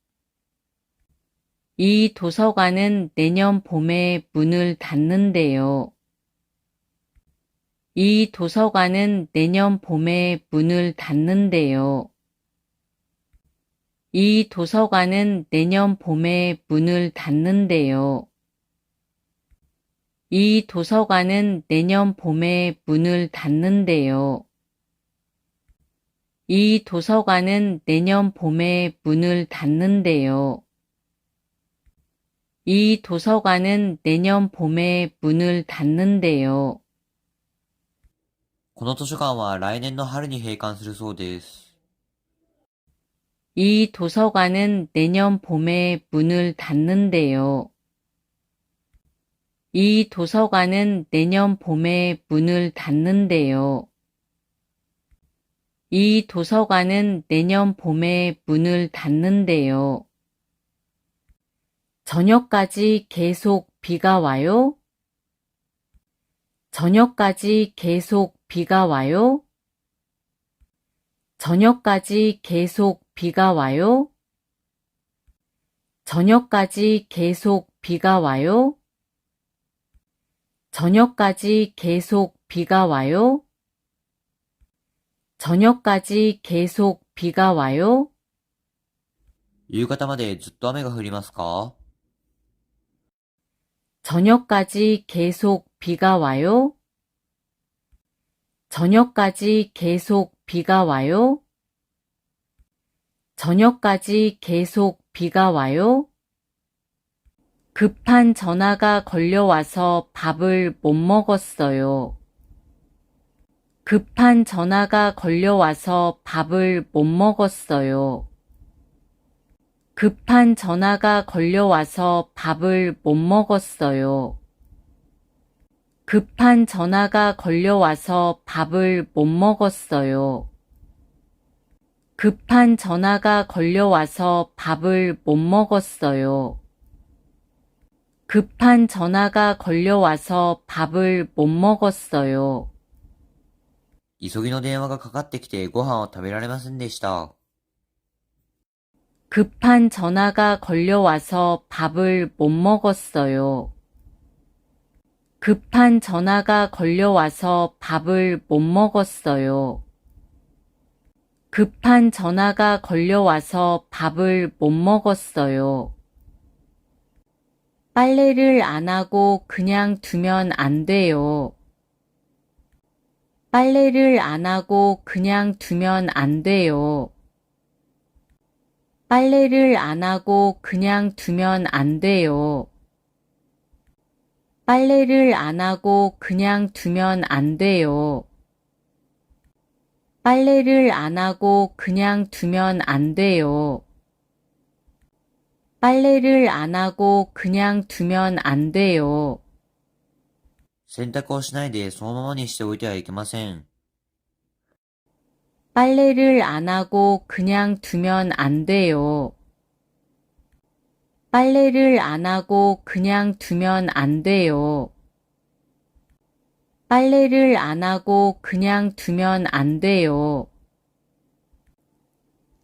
Speaker 1: 이 도서관은 내년 봄에 문을 닫는데요. 이 도서관은 내년 봄에 문을 닫는데요. 이 도서관은 내년 봄에 문을 닫는데요. 이 도서관은 내년 봄에 문을 닫는데요. 이 도서관은 내년 봄에 문을 닫는데요. 이 도서관은 내년 봄에 문을 닫는데요.
Speaker 2: この図書館は来年の春に閉館するそうです。
Speaker 1: 이 도서관은 내년 봄에 문을 닫는데요. 이 도서관은 내년 봄에 문을 닫는데요. 이 도서관은 내년 봄에 문을 닫는데요. 저녁까지 계속 비가 와요? 저녁까지 계속 비가 와요? 저녁까지 계속 비가 와요? 저녁까지 계속 비가 와요? 저녁까지 계속 비가 와요? 저녁까지 계속 비가 와요?
Speaker 2: 夕方までずっと雨が降りますか？
Speaker 1: 저녁까지 계속 비가 와요? 저녁까지 계속 비가 와요? 저녁까지 계속 비가 와요? 급한 전화가 걸려와서 밥을 못 먹었어요. 급한 전화가 걸려와서 밥을 못 먹었어요. 급한 전화가 걸려와서 밥을 못 먹었어요. 급한 전화가 걸려와서 밥을 못 먹었어요. 급한 전화가 걸려와서 밥을 못 먹었어요. 급한 전화가 걸려와서 밥을 못 먹었어요.
Speaker 2: 急ぎの電話がかかってきてご飯を食べられませんでした。
Speaker 1: 급한 전화가 걸려와서 밥을 못 먹었어요. 급한 전화가 걸려와서 밥을 못 먹었어요. 급한 전화가 걸려와서 밥을 못 먹었어요. 빨래를 안 하고 그냥 두면 안 돼요. 빨래를 안 하고 그냥 두면 안 돼요. 빨래를 안 하고 그냥 두면 안 돼요. 빨래를 안 하고 그냥 두면 안 돼요. 빨래를 안 하고 그냥 두면 안 돼요. 빨래를 안 하고 그냥 두면 안 돼요.
Speaker 2: 洗濯をしないでそのままにしておいてはいけません。
Speaker 1: 빨래를 안 하고 그냥 두면 안 돼요. 빨래를 안 하고 그냥 두면 안 돼요. 빨래를 안 하고 그냥 두면 안 돼요.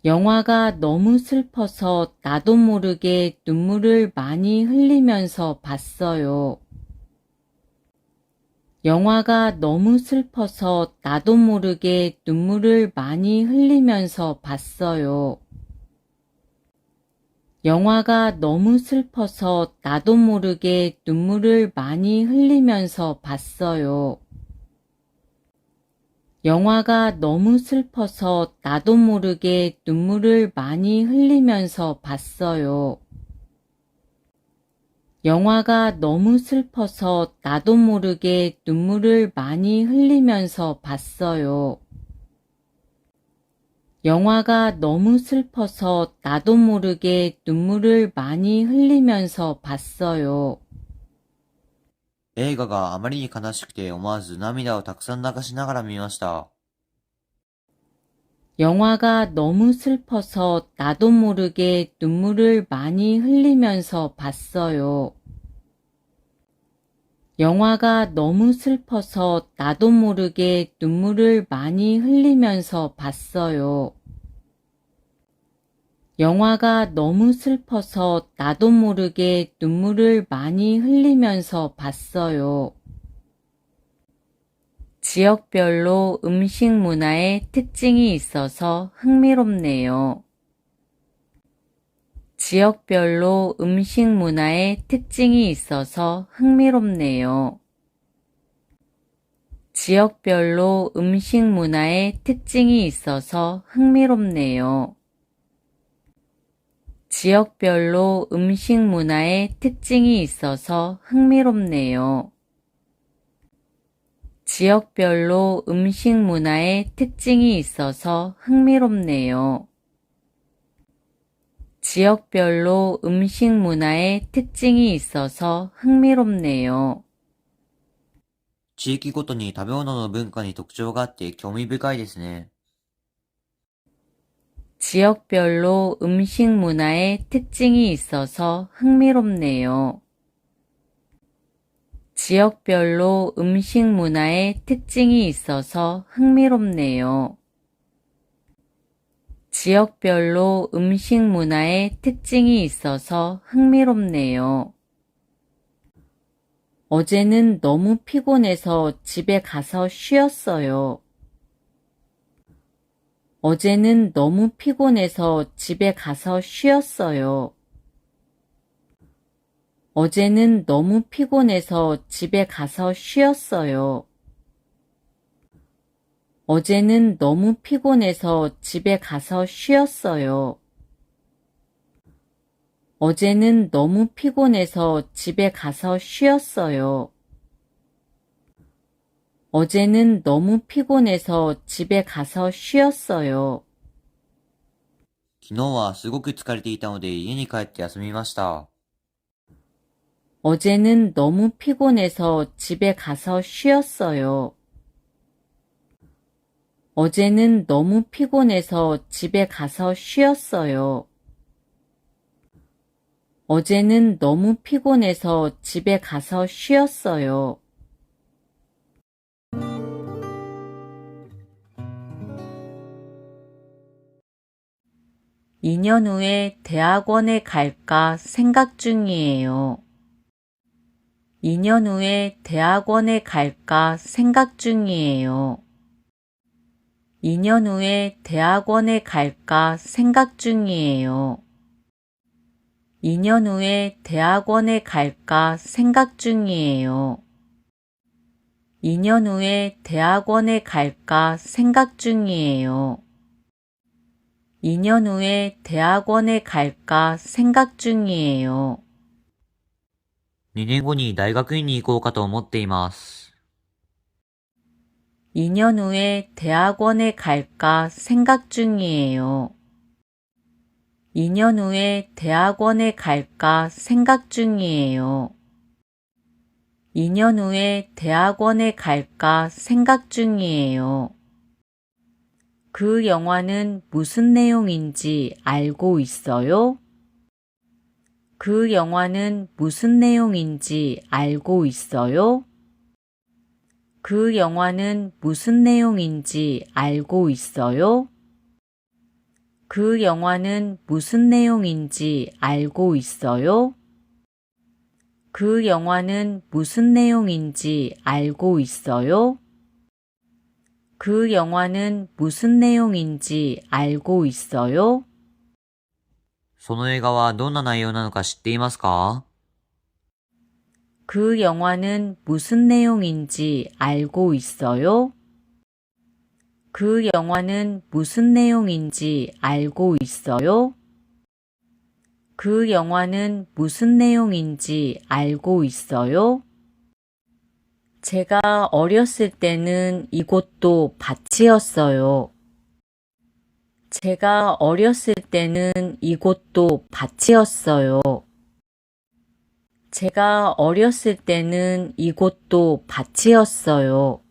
Speaker 1: 영화가 너무 슬퍼서 나도 모르게 눈물을 많이 흘리면서 봤어요. 영화가 너무 슬퍼서 나도 모르게 눈물을 많이 흘리면서 봤어요. 영화가 너무 슬퍼서 나도 모르게 눈물을 많이 흘리면서 봤어요. 영화가 너무 슬퍼서 나도 모르게 눈물을 많이 흘리면서 봤어요. 영화가 너무 슬퍼서 나도 모르게 눈물을 많이 흘리면서 봤어요. 영화가 너무 슬퍼서 나도 모르게 눈물을 많이 흘리면서 봤어요.
Speaker 2: 映画があまりに悲しくて思わず涙をたくさん流しながら見ました。
Speaker 1: 영화가 너무 슬퍼서 나도 모르게 눈물을 많이 흘리면서 봤어요. 영화가 너무 슬퍼서 나도 모르게 눈물을 많이 흘리면서 봤어요. 영화가 너무 슬퍼서 나도 모르게 눈물을 많이 흘리면서 봤어요. 지역별로 음식 문화의 특징이 있어서 흥미롭네요. 지역별로 음식 문화의 특징이 있어서 흥미롭네요. 지역별로 음식 문화의 특징이 있어서 흥미롭네요. 지역별로 음식 문화의 특징이 있어서 흥미롭네요. 지역별로 음식 문화의 특징이 있어서 흥미롭네요. 지역별로 음식 문화의 특징이 있어서 흥미롭네요.
Speaker 2: 地域ごとに食べ物の文化に特徴があって興味深いですね。
Speaker 1: 지역별로 음식 문화의 특징이 있어서 흥미롭네요. 지역별로 음식 문화의 특징이 있어서 흥미롭네요. 지역별로 음식 문화의 특징이 있어서 흥미롭네요. 어제는 너무 피곤해서 집에 가서 쉬었어요. 어제는 너무 피곤해서 집에 가서 쉬었어요. 어제는 너무 피곤해서 집에 가서 쉬었어요. 어제는 너무 피곤해서 집에 가서 쉬었어요. 어제는 너무 피곤해서 집에 가서 쉬었어요. 어제는 너무 피곤해서 집에 가서 쉬었어요.
Speaker 2: 昨日はすごく疲れていたので家に帰って休みました。
Speaker 1: 어제는 너무 피곤해서 집에 가서 쉬었어요. 어제는 너무 피곤해서 집에 가서 쉬었어요. 어제는 너무 피곤해서 집에 가서 쉬었어요. 2년 후에 대학원에 갈까 생각 중이에요. 2년 후에 대학원에 갈까 생각 중이에요. 2년 후에 대학원에 갈까 생각 중이에요. 2년 후에 대학원에 갈까 생각 중이에요. 2년 후에 대학원에 갈까 생각 중이에요. 2년 후에 대학원에 갈까 생각 중이에요.
Speaker 2: 2年後に大学院に行こうかと思っています。
Speaker 1: 2년 후에 대학원에 갈까 생각 중이에요. 2년 후에 대학원에 갈까 생각 중이에요. 2년 후에 대학원에 갈까 생각 중이에요. 그 영화는 무슨 내용인지 알고 있어요? 그 영화는 무슨 내용인지 알고 있어요? 그 영화는 무슨 내용인지 알고 있어요? 그 영화는 무슨 내용인지 알고 있어요? 그 영화는 무슨 내용인지 알고 있어요? 그 영화는 무슨 내용인지 알고 있어요?
Speaker 2: その映画はどんな内容なのか知っていますか？
Speaker 1: 그 영화는 무슨 내용인지 알고 있어요? 그 영화는 무슨 내용인지 알고 있어요? 그 영화는 무슨 내용인지 알고 있어요? 제가 어렸을 때는 이곳도 밭이었어요. 제가 어렸을 때는 이곳도 밭이었어요. 제가 어렸을 때는 이곳도 밭이었어요.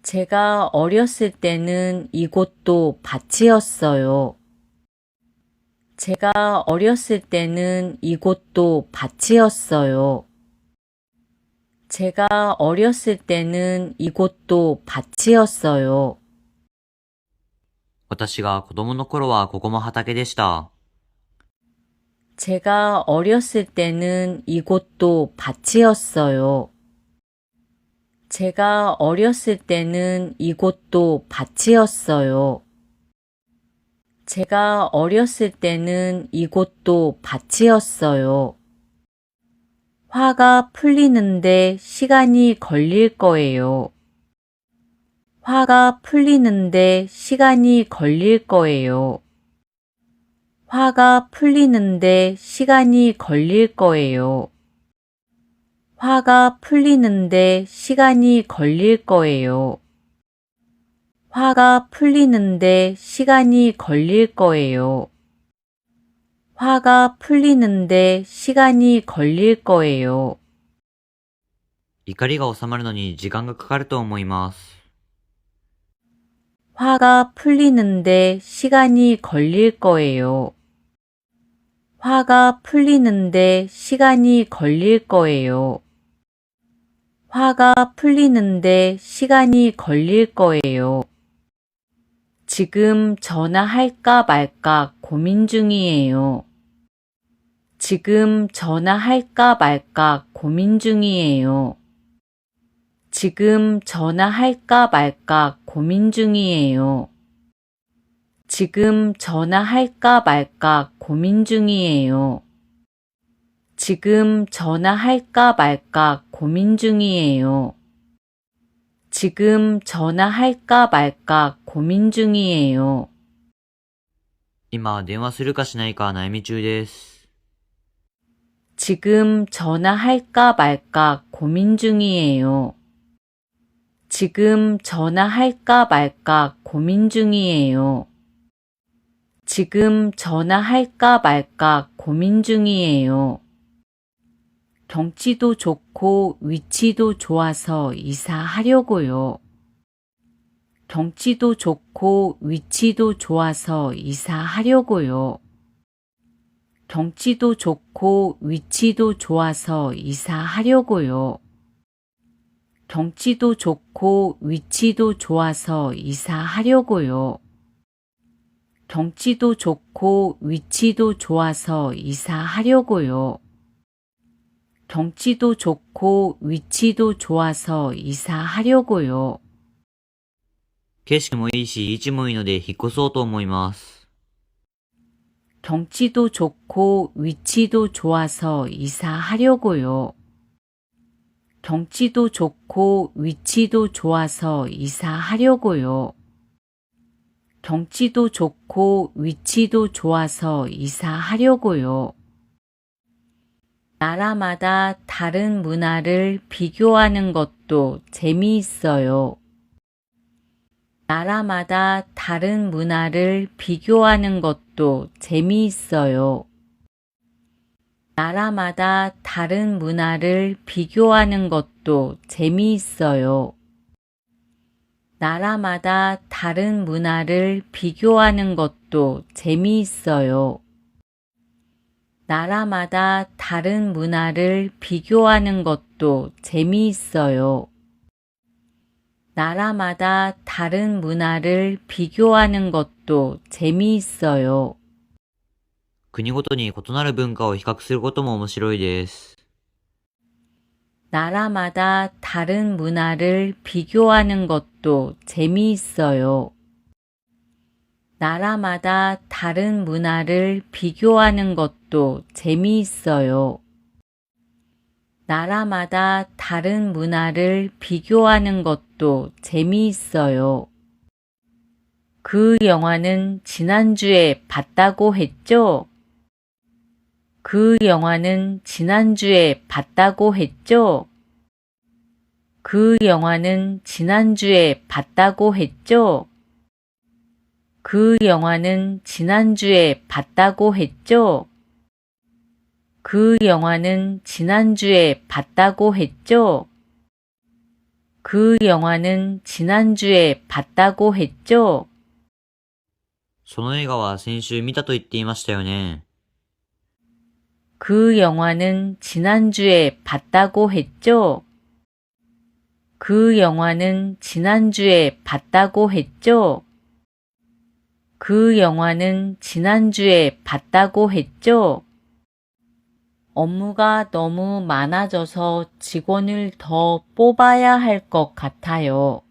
Speaker 1: 제가 어렸을 때는 이곳도 밭이었어요. 제가 어렸을 때는 이곳도 밭이었어요. 제가 어렸을 때는 이곳도 밭이었어요.
Speaker 2: 私が子供の頃はここも畑でした。
Speaker 1: 제가 어렸을 때는 이곳도 밭이었어요. 제가 어렸을 때는 이곳도 밭이었어요. 제가 어렸을 때는 이곳도 밭이었어요. 화가 풀리는데 시간이 걸릴 거예요. 화가 풀리는데 시간이 걸릴 거예요. 화가 풀리는데 시간이 걸릴 거예요. 화가 풀리는데 시간이 걸릴 거예요. 화가 풀리는데 시간이 걸릴 거예요. 화가 풀리는데 시간이 걸릴 거예요.
Speaker 2: 怒りが収まるのに時間がかかると思います。
Speaker 1: 화가 풀리는데 시간이 걸릴 거예요. 화가 풀리는데 시간이 걸릴 거예요. 화가 풀리는데 시간이 걸릴 거예요. 지금 전화할까 말까 고민 중이에요. 지금 전화할까 말까 고민 중이에요. 지금 전화할까 말까 고민 중이에요. 지금 전화할까 말까 고민 중이에요. 지금 전화할까 말까 고민 중이에요. 지금 전화할까 말까 고민 중이에요.
Speaker 2: 今電話するかしないか悩み中です。
Speaker 1: 지금 전화할까 말까 고민 중이에요. 지금 전화할까 말까 고민 중이에요. 지금 전화할까 말까 고민 중이에요. 경치도 좋고 위치도 좋아서 이사하려고요. 경치도 좋고 위치도 좋아서 이사하려고요. 경치도 좋고 위치도 좋아서 이사하려고요. 경치도 좋고 위치도 좋아서 이사하려고요. 경치도 좋고 위치도 좋아서 이사하려고요. 경치도 좋고 위치도 좋아서 이사하려고요.
Speaker 2: 景色もいいし、位置もいいので引っ越そうと思います。
Speaker 1: 경치도 좋고 위치도 좋아서 이사하려고요. 경치도 좋고 위치도 좋아서 이사하려고요. 경치도 좋고 위치도 좋아서 이사하려고요. 나라마다 다른 문화를 비교하는 것도 재미있어요. 나라마다 다른 문화를 비교하는 것도 재미있어요. 나라마다 다른 문화를 비교하는 것도 재미있어요. 나라마다 다른 문화를 비교하는 것도 재미있어요. 나라마다 다른 문화를 비교하는 것도 재미있어요. 나라마다 다른 문화를 비교하는 것도 재미있어요.
Speaker 2: 国ごとに異なる文化を比較することも面白いです。
Speaker 1: 나라마다 다른 문화를 비교하는 것도 재미있어요. 나라마다 다른 문화를 비교하는 것도 재미있어요. 나라마다 다른 문화를 비교하는 것도 재미있어요. 그 영화는 지난주에 봤다고 했죠? 그 영화는 지난주에 봤다고 했죠? 그 영화는 지난주에 봤다고 했죠? 그 영화는 지난주에 봤다고 했죠? 그 영화는 지난주에 봤다고 했죠? 그 영화는 지난주에 봤다고 했죠?
Speaker 2: その映画は先週見たと言っていましたよね。
Speaker 1: 그 영화는 지난주에 봤다고 했죠? 그 영화는 지난주에 봤다고 했죠? 그 영화는 지난주에 봤다고 했죠? 업무가 너무 많아져서 직원을 더 뽑아야 할 것 같아요.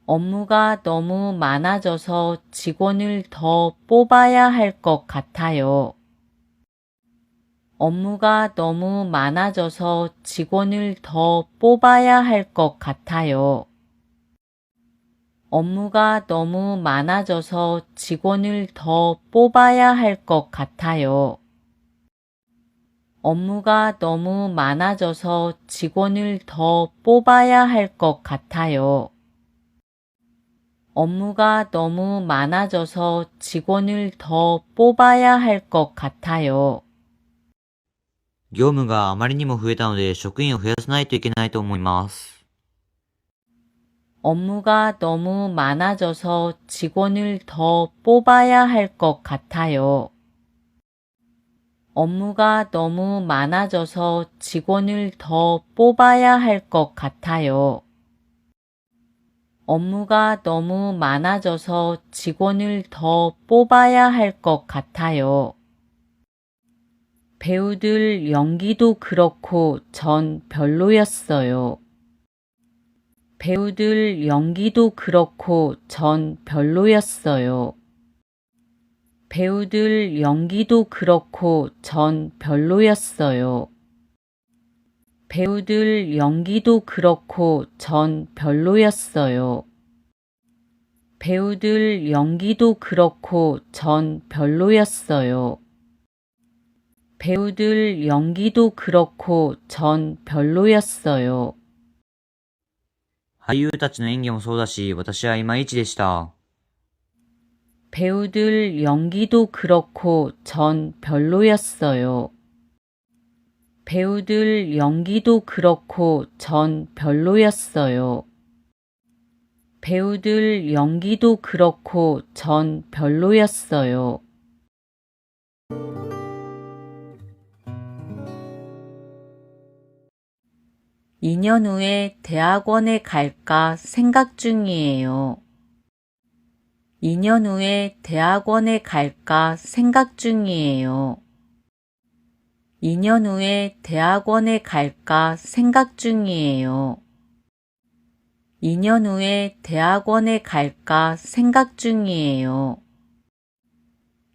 Speaker 1: 업무가 너무 많아져서 직원을 더 뽑아야 할 것 같아요. 업무가 너무 많아져서 직원을 더 뽑아야 할 것 같아요. 업무가 너무 많아져서 직원을 더 뽑아야 할 것 같아요. 업무가 너무 많아져서 직원을 더 뽑아야 할 것 같아요. 업무가 너무 많아져서 직원을 더 뽑아야 할 것 같아요.
Speaker 2: 業務があまりにも増えたので職員を増やさないといけないと思います。
Speaker 1: 업무가 너무 많아져서 직원을 더 뽑아야 할 것 같아요. 업무가 너무 많아져서 직원을 더 뽑아야 할 것 같아요. 업무가 너무 많아져서 직원을 더 뽑아야 할 것 같아요. 배우들 연기도 그렇고 전 별로였어요. 배우들 연기도 그렇고 전 별로였어요. 배우들 연기도 그렇고 전 별로였어요. 배우들 연기도 그렇고 전 별로였어요. 배우들 연기도 그렇고 전 별로였어요. 배우들 연기도 그렇고 전 별로였어요.
Speaker 2: 俳優たちの演技もそうだし、私はいまいちでした。
Speaker 1: 배우들 연기도 그렇고 전 별로였어요. 배우들 연기도 그렇고 전 별로였어요. 배우들 연기도 그렇고 전 별로였어요. 2년 후에 대학원에 갈까 생각 중이에요. 2년 후에 대학원에 갈까 생각 중이에요. 2년 후에 대학원에 갈까 생각 중이에요. 2년 후에 대학원에 갈까 생각 중이에요.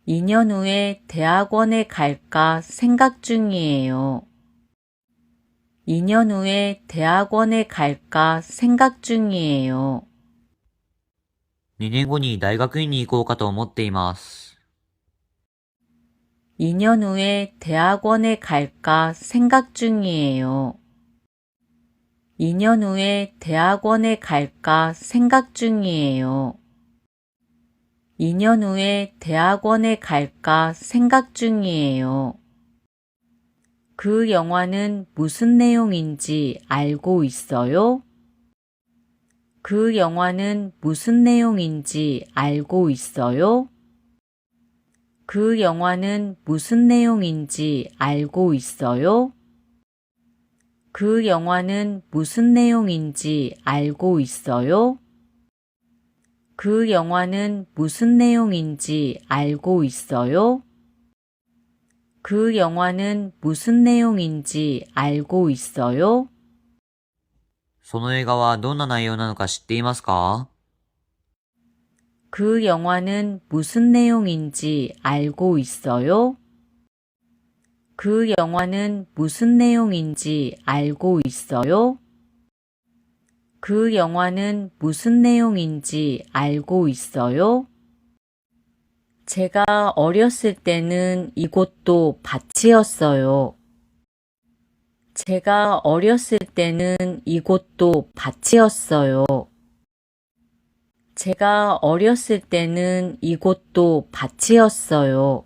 Speaker 1: 2년 후에 대학원에 갈까 생각 중이에요. 2년 후에 대학원에 갈까 생각 중이에요.
Speaker 2: 2年後に大学院に行こうかと思っています。
Speaker 1: 2년 후에 대학원에 갈까 생각 중이에요. 2년 후에 대학원에 갈까 생각 중이에요. 2년 후에 대학원에 갈까 생각 중이에요. 그 영화는 무슨 내용인지 알고 있어요? 그 영화는 무슨 내용인지 알고 있어요? 그 영화는 무슨 내용인지 알고 있어요? 그 영화는 무슨 내용인지 알고 있어요? 그 영화는 무슨 내용인지 알고 있어요? 그 영화는 무슨 내용인지 알고 있어요?
Speaker 2: その映画はどんな内容なのか知っていますか？
Speaker 1: 그 영화는 무슨 내용인지 알고 있어요? 그 영화는 무슨 내용인지 알고 있어요? 그 영화는 무슨 내용인지 알고 있어요? 제가 어렸을 때는 이곳도 밭이었어요. 제가 어렸을 때는 이곳도 밭이었어요. 제가 어렸을 때는 이곳도 밭이었어요.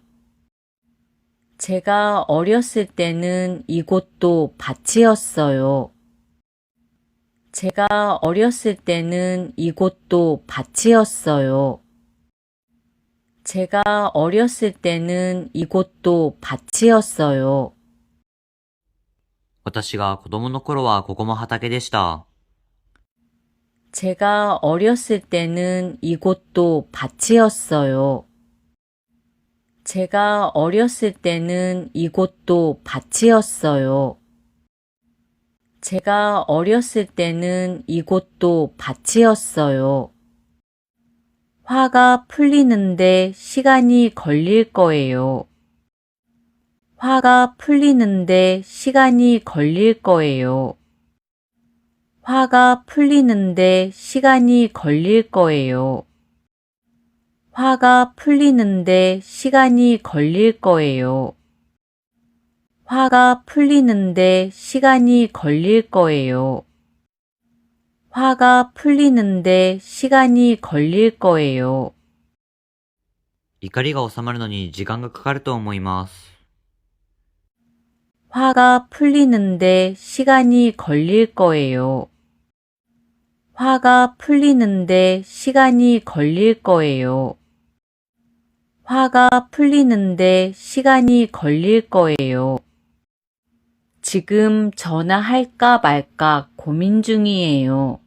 Speaker 1: 제가 어렸을 때는 이곳도 밭이었어요. 제가 어렸을 때는 이곳도 밭이었어요. 제가 어렸을 때는 이곳도 밭이었어요.
Speaker 2: 私が子供の頃はここも畑でした。
Speaker 1: 제가 어렸을 때는 이곳도 밭이었어요. 제가 어렸을 때는 이곳도 밭이었어요. 제가 어렸을 때는 이곳도 밭이었어요. 화가 풀리는데 시간이 걸릴 거예요. 화가 풀리는데 시간이 걸릴 거예요. 화가 풀리는데 시간이 걸릴 거예요. 화가 풀리는데 시간이 걸릴 거예요. 화가 풀리는데 시간이 걸릴 거예요. 화가 풀리는데 시간이 걸릴 거예요.
Speaker 2: 怒りが収まるのに時間がかかると思います。
Speaker 1: 화가 풀리는데 시간이 걸릴 거예요. 화가 풀리는데 시간이 걸릴 거예요. 화가 풀리는데 시간이 걸릴 거예요. 지금 전화할까 말까 고민 중이에요.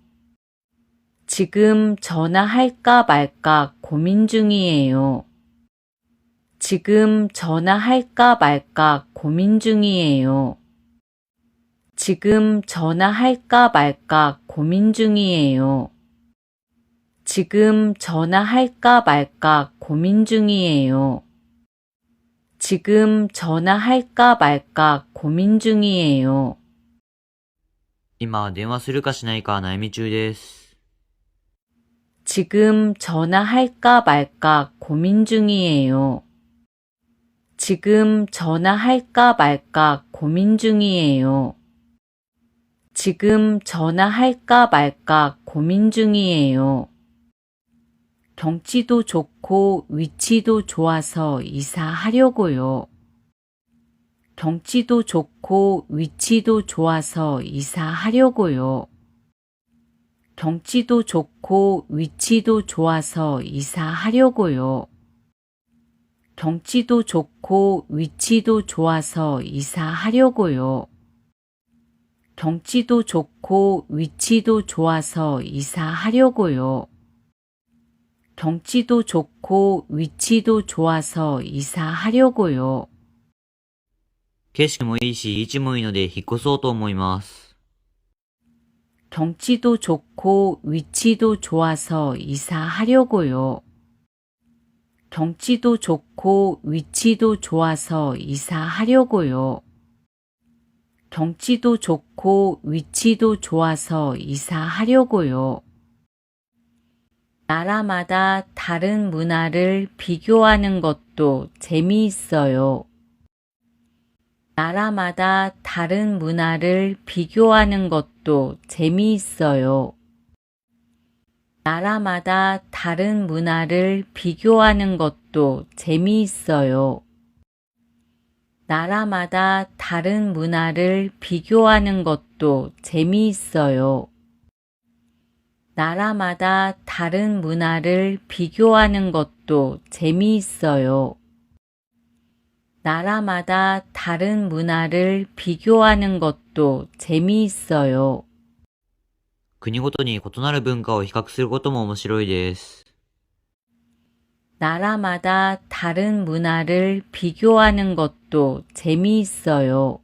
Speaker 1: 지금 전화할까 말까 고민 중이에요. 지금 전화할까 말까 고민 중이에요. 지금 전화할까 말까 고민 중이에요. 지금 전화할까 말까 고민 중이에요. 지금 전화할까 말까 고민 중이에요.
Speaker 2: 今電話するかしないか悩み中です。
Speaker 1: 지금 전화할까 말까 고민 중이에요. 지금 전화할까 말까 고민 중이에요. 지금 전화할까 말까 고민 중이에요. 경치도 좋고 위치도 좋아서 이사하려고요. 경치도 좋고 위치도 좋아서 이사하려고요. 경치도 좋고 위치도 좋아서 이사하려고요. 경치도 좋고 위치도 좋아서 이사하려고요. 경치도 좋고 위치도 좋아서 이사하려고요. 경치도 좋고 위치도 좋아서 이사하려고요.
Speaker 2: 景色もいいし、位置もいいので引っ越そうと思います。
Speaker 1: 경치도 좋고 위치도 좋아서 이사하려고요. 경치도 좋고 위치도 좋아서 이사하려고요. 경치도 좋고 위치도 좋아서 이사하려고요. 나라마다 다른 문화를 비교하는 것도 재미있어요. 나라마다 다른 문화를 비교하는 것도 재미있어요. 나라마다 다른 문화를 비교하는 것도 재미있어요. 나라마다 다른 문화를 비교하는 것도 재미있어요. 나라마다 다른 문화를 비교하는 것도 재미있어요. 나라마다 다른 문화를 비교하는 것도 재미있어요.
Speaker 2: 国ごとに異なる文化を比較することも面白いです。
Speaker 1: 나라마다 다른 문화를 비교하는 것도 재미있어요.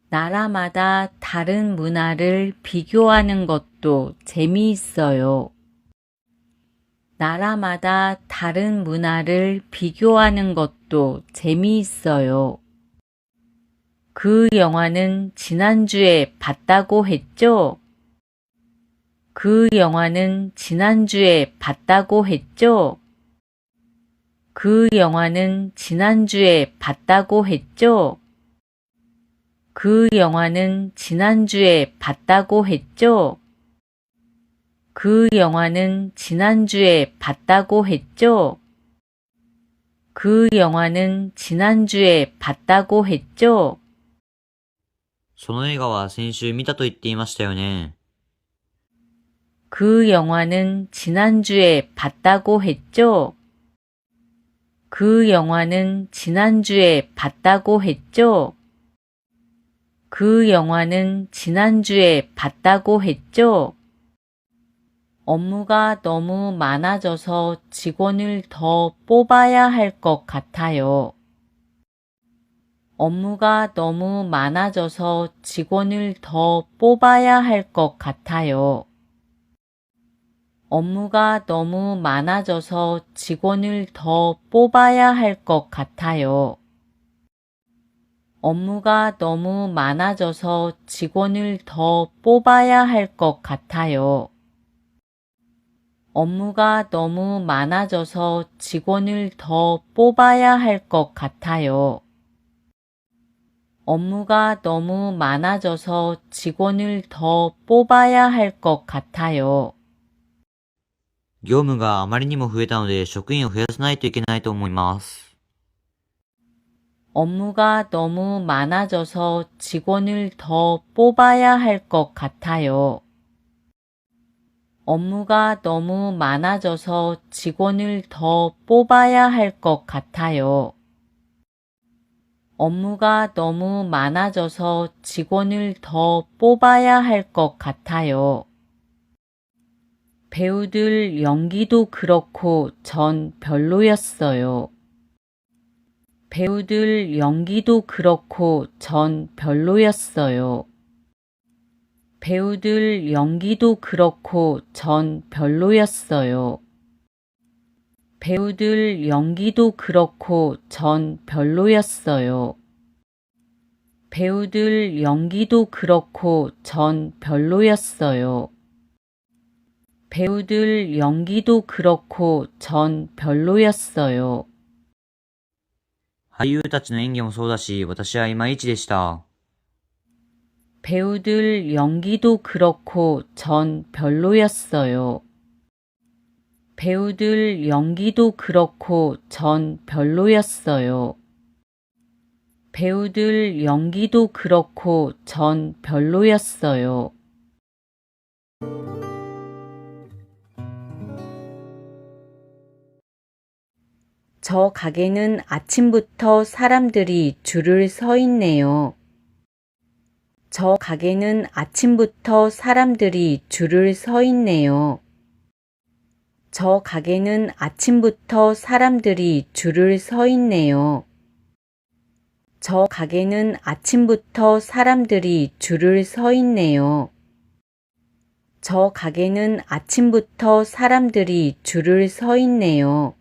Speaker 1: 나라마다 다른 문화를 비교하는 것도 재미있어요. 나라마다 다른 문화를 비교하는 것도 재미있어요. 그 영화는 지난주에 봤다고 했죠? 그 영화는 지난주에 봤다고 했죠? 그 영화는 지난주에 봤다고 했죠? 그 영화는 지난주에 봤다고 했죠? 그 영화는 지난주에 봤다고 했죠? 그 영화는 지난주에 봤다고 했죠?
Speaker 2: その映画は先週見たと言っていましたよね。
Speaker 1: 그 영화는 지난주에 봤다고 했죠? 그 영화는 지난주에 봤다고 했죠? 그 영화는 지난주에 봤다고 했죠? 업무가 너무 많아져서 직원을 더 뽑아야 할 것 같아요. 업무가 너무 많아져서 직원을 더 뽑아야 할 것 같아요. 업무가 너무 많아져서 직원을 더 뽑아야 할 것 같아요. 업무가 너무 많아져서 직원을 더 뽑아야 할 것 같아요. 업무가 너무 많아져서 직원을 더 뽑아야 할 것 같아요. 업무가 너무 많아져서 직원을 더 뽑아야 할 것 같아요.
Speaker 2: 業務があまりにも増えたので職員を増やさないといけないと思います。
Speaker 1: 업무가 너무 많아져서 직원을 더 뽑아야 할 것 같아요. 업무가 너무 많아져서 직원을 더 뽑아야 할 것 같아요. 업무가 너무 많아져서 직원을 더 뽑아야 할 것 같아요. 배우들 연기도 그렇고 전 별로였어요. 배우들 연기도 그렇고 전 별로였어요. 배우들 연기도 그렇고 전 별로였어요. 배우들 연기도 그렇고 전 별로였어요. 배우들 연기도 그렇고 전 별로였어요. 배우들 연기도 그렇고 전 별로였어요.
Speaker 2: 俳優たちの演技もそうだし、私はいまいちでした。
Speaker 1: 배우들 연기도 그렇고 전 별로였어요. 배우들 연기도 그렇고 전 별로였어요. 배우들 연기도 그렇고 전 별로였어요. 저 가게는 아침부터 사람들이 줄을 서 있네요. 저 가게는 아침부터 사람들이 줄을 서 있네요. 저 가게는 아침부터 사람들이 줄을 서 있네요. 저 가게는 아침부터 사람들이 줄을 서 있네요. 저 가게는 아침부터 사람들이 줄을 서 있네요.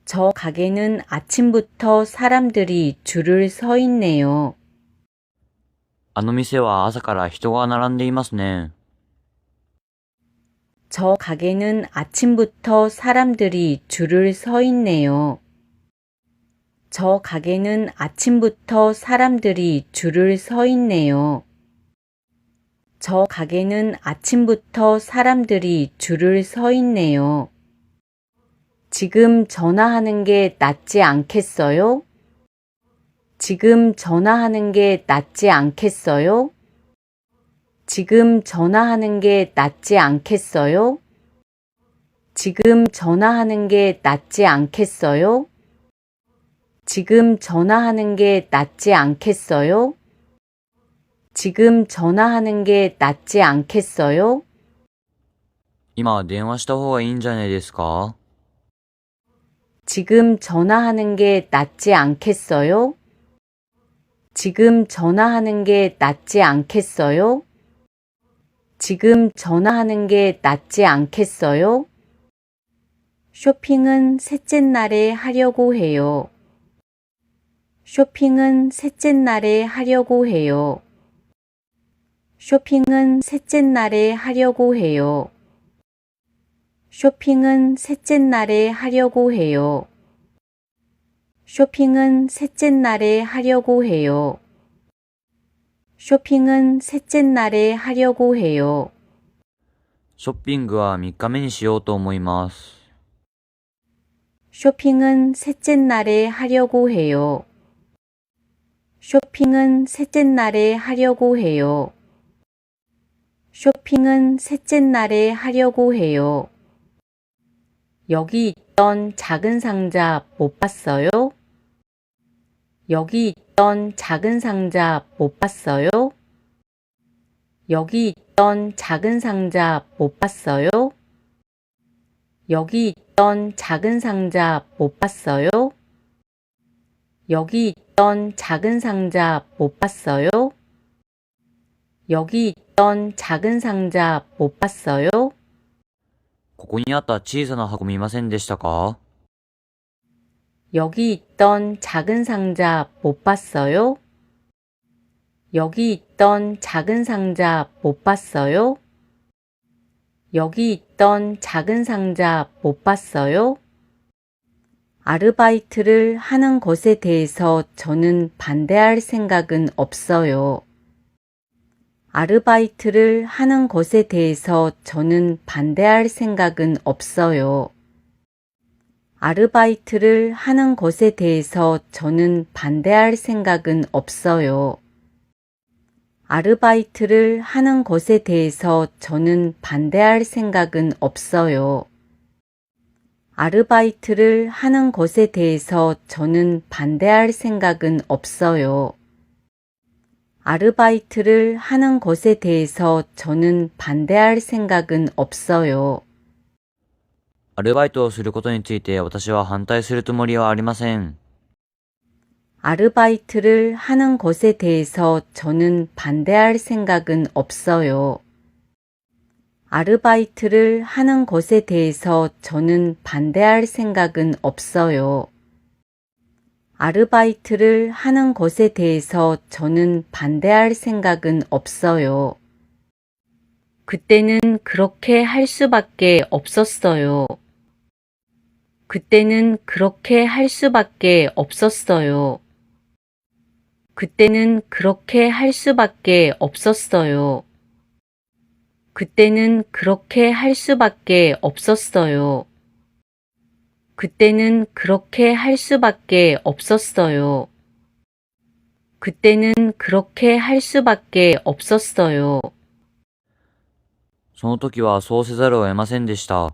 Speaker 1: 저 가게는 아침부터 사람들이 줄을 서 있네요.
Speaker 2: あの店は朝から人が並んでいますね。
Speaker 1: 저 가게는 아침부터 사람들이 줄을 서 있네요. 저 가게는 아침부터 사람들이 줄을 서 있네요. 저 가게는 아침부터 사람들이 줄을 서 있네요. 지금 전화하는 게 낫지 않겠어요? 지금 전화하는 게 낫지 않겠어요? 지금 전화하는 게 낫지 않겠어요? 지금 전화하는 게 낫지 않겠어요? 지금 전화하는 게 낫지 않겠어요? 지금 전화하는 게 낫지 않겠어요?
Speaker 2: 今電話した方がいいんじゃないですか？
Speaker 1: 지금 전화하는 게 낫지 않겠어요? 지금 전화하는 게 낫지 않겠어요? 지금 전화하는 게 낫지 않겠어요? 쇼핑은 셋째 날에 하려고 해요. 쇼핑은 셋째 날에 하려고 해요. 쇼핑은 셋째 날에 하려고 해요. 쇼핑은 셋째 날에 하려고 해요. 쇼핑은 셋째 날에 하려고 해요. 쇼핑은 셋째 날에 하려고 해요.
Speaker 2: ショッピングは3日目にしようと思います。
Speaker 1: 쇼핑은 셋째 날에 하려고 해요. 쇼핑은 셋째 날에 하려고 해요. 쇼핑은 셋째 날에 하려고 해요. 여기 있던 작은 상자 못 봤어요? 여기 있던 작은 상자 못 봤어요? 여기 있던 작은 상자 못 봤어요? 여기 있던 작은 상자 못 봤어요? 여기 있던 작은 상자 못 봤어요? 여기 있던 작은 상자 못 봤어요?
Speaker 2: ここにあった小さな箱見ませんでしたか？
Speaker 1: 여기 있던 작은 상자 못 봤어요? 여기 있던 작은 상자 못 봤어요? 여기 있던 작은 상자 못 봤어요? 아르바이트를 하는 것에 대해서 저는 반대할 생각은 없어요. 아르바이트를 하는 것에 대해서 저는 반대할 생각은 없어요. 아르바이트를 하는 것에 대해서 저는 반대할 생각은 없어요. 아르바이트를 하는 것에 대해서 저는 반대할 생각은 없어요. 아르바이트를 하는 것에 대해서 저는 반대할 생각은 없어요. 아르바이트를 하는 것에 대해서 저는 반대할 생각은 없어요.
Speaker 2: アルバイトをすることについて私は反対するつもりはありません。
Speaker 1: 아르바이트를 하는 것에 대해서 저는 반대할 생각은 없어요. 아르바이트를 하는 것에 대해서 저는 반대할 생각은 없어요. 아르바이트를 하는 것에 대해서 저는 반대할 생각은 없어요. 그때는 그렇게 할 수밖에 없었어요. 그때는 그렇게 할 수밖에 없었어요. 그때는 그렇게 할 수밖에 없었어요. 그때는 그렇게 할 수밖에 없었어요. 그때는 그렇게 할 수밖에 없었어요. 그때는 그렇게 할 수밖에 없었어요.
Speaker 2: その時はそうせざるを得ませんでした。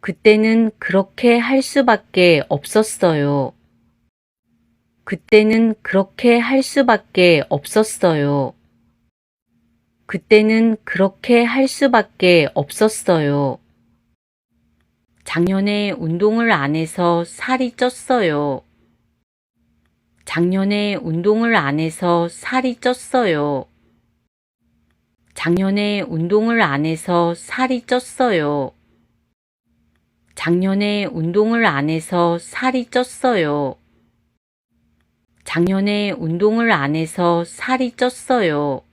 Speaker 1: 그때는 그렇게 할 수밖에 없었어요. 그때는 그렇게 할 수밖에 없었어요. 그때는 그렇게 할 수밖에 없었어요. 작년에 운동을 안 해서 살이 쪘어요. 작년에 운동을 안 해서 살이 쪘어요. 작년에 운동을 안 해서 살이 쪘어요. 작년에 운동을 안 해서 살이 쪘어요. 작년에 운동을 안 해서 살이 쪘어요.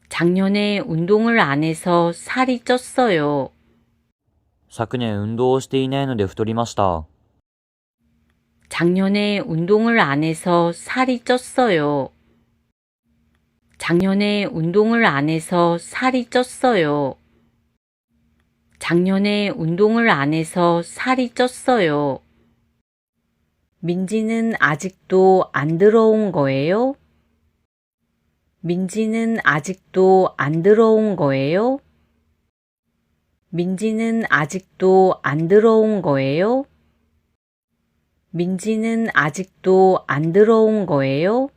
Speaker 1: 작년에 운동을 안 해서 살이 쪘어요.
Speaker 2: 昨年運動をしていないので太りました。
Speaker 1: 작년에 운동을 안 해서 살이 쪘어요. 작년에 운동을 안 해서 살이 쪘어요. 작년에 운동을 안 해서 살이 쪘어요. 민지는 아직도 안 들어온 거예요? 민지는 아직도 안 들어온 거예요? 민지는 아직도 안 들어온 거예요? 민지는 아직도 안 들어온 거예요?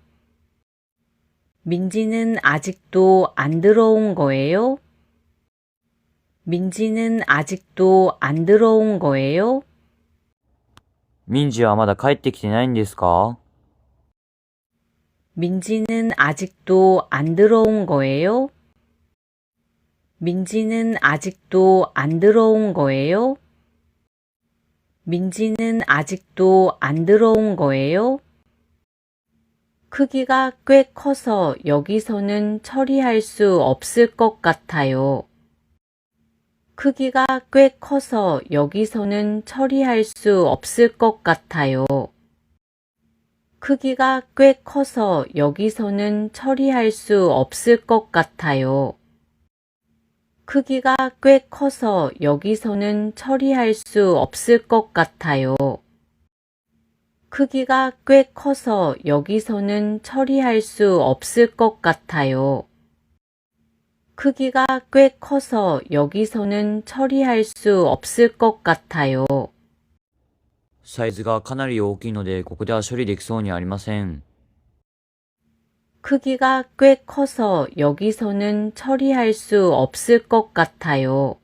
Speaker 1: 민지는 아직도 안 들어온 거예요? 민지는 아직도 안 들어온 거예요?
Speaker 2: 民事はまだ帰ってきてないんですか？
Speaker 1: 민지는 아직도 안 들어온 거예요? 민지는 아직도 안 들어온 거예요? 민지는 아직도 안 들어온 거예요? 크기가 꽤 커서 여기서는 처리할 수 없을 것 같아요. 크기가 꽤 커서 여기서는 처리할 수 없을 것 같아요. 크기가 꽤 커서 여기서는 처리할 수 없을 것 같아요. 크기가 꽤 커서 여기서는 처리할 수 없을 것 같아요. 크기가 꽤 커서 여기서는 처리할 수 없을 것 같아요. 크기가 꽤 커서 여기서는 처리할 수 없을 것 같아요.
Speaker 2: サイズがかなり大きいのでここでは処理できそうにありません。
Speaker 1: 크기가 꽤 커서 여기서는 처리할 수 없을 것 같아요.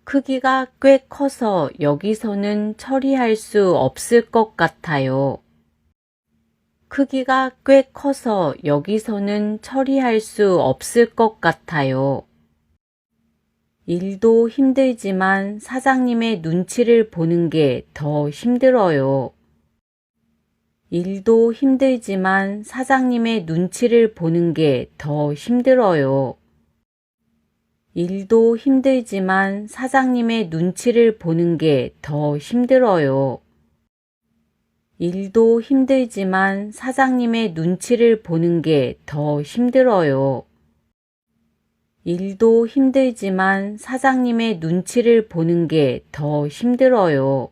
Speaker 1: 크기가 꽤 커서 여기서는 처리할 수 없을 것 같아요. 크기가 꽤 커서 여기서는 처리할 수 없을 것 같아요. 일도 힘들지만 사장님의 눈치를 보는 게 더 힘들어요. 일도 힘들지만 사장님의 눈치를 보는 게 더 힘들어요. 일도 힘들지만 사장님의 눈치를 보는 게 더 힘들어요. 일도 힘들지만 사장님의 눈치를 보는 게 더 힘들어요. 일도 힘들지만 사장님의 눈치를 보는 게 더 힘들어요.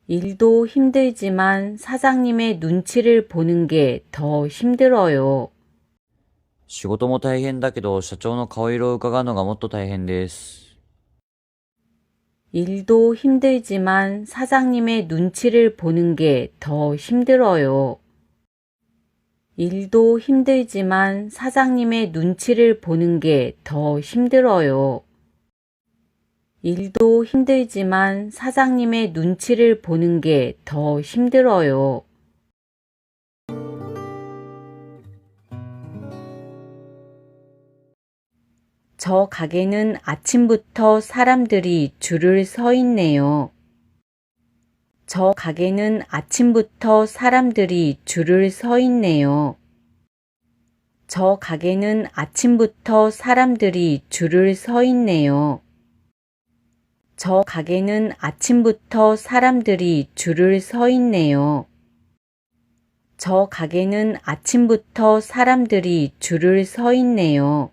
Speaker 1: 일도 힘들지만 사장님의 눈치를 보는 게 더 힘들어요.
Speaker 2: 仕事も大変だけど、社長の顔色を伺うのがもっと大変です。
Speaker 1: 일도 힘들지만 사장님의 눈치를 보는 게 더 힘들어요. 일도 힘들지만 사장님의 눈치를 보는 게 더 힘들어요. 일도 힘들지만 사장님의 눈치를 보는 게 더 힘들어요. 저 가게는 아침부터 사람들이 줄을 서 있네요. 저 가게는 아침부터 사람들이 줄을 서 있네요. 저 가게는 아침부터 사람들이 줄을 서 있네요. 저 가게는 아침부터 사람들이 줄을 서 있네요. 저 가게는 아침부터 사람들이 줄을 서 있네요.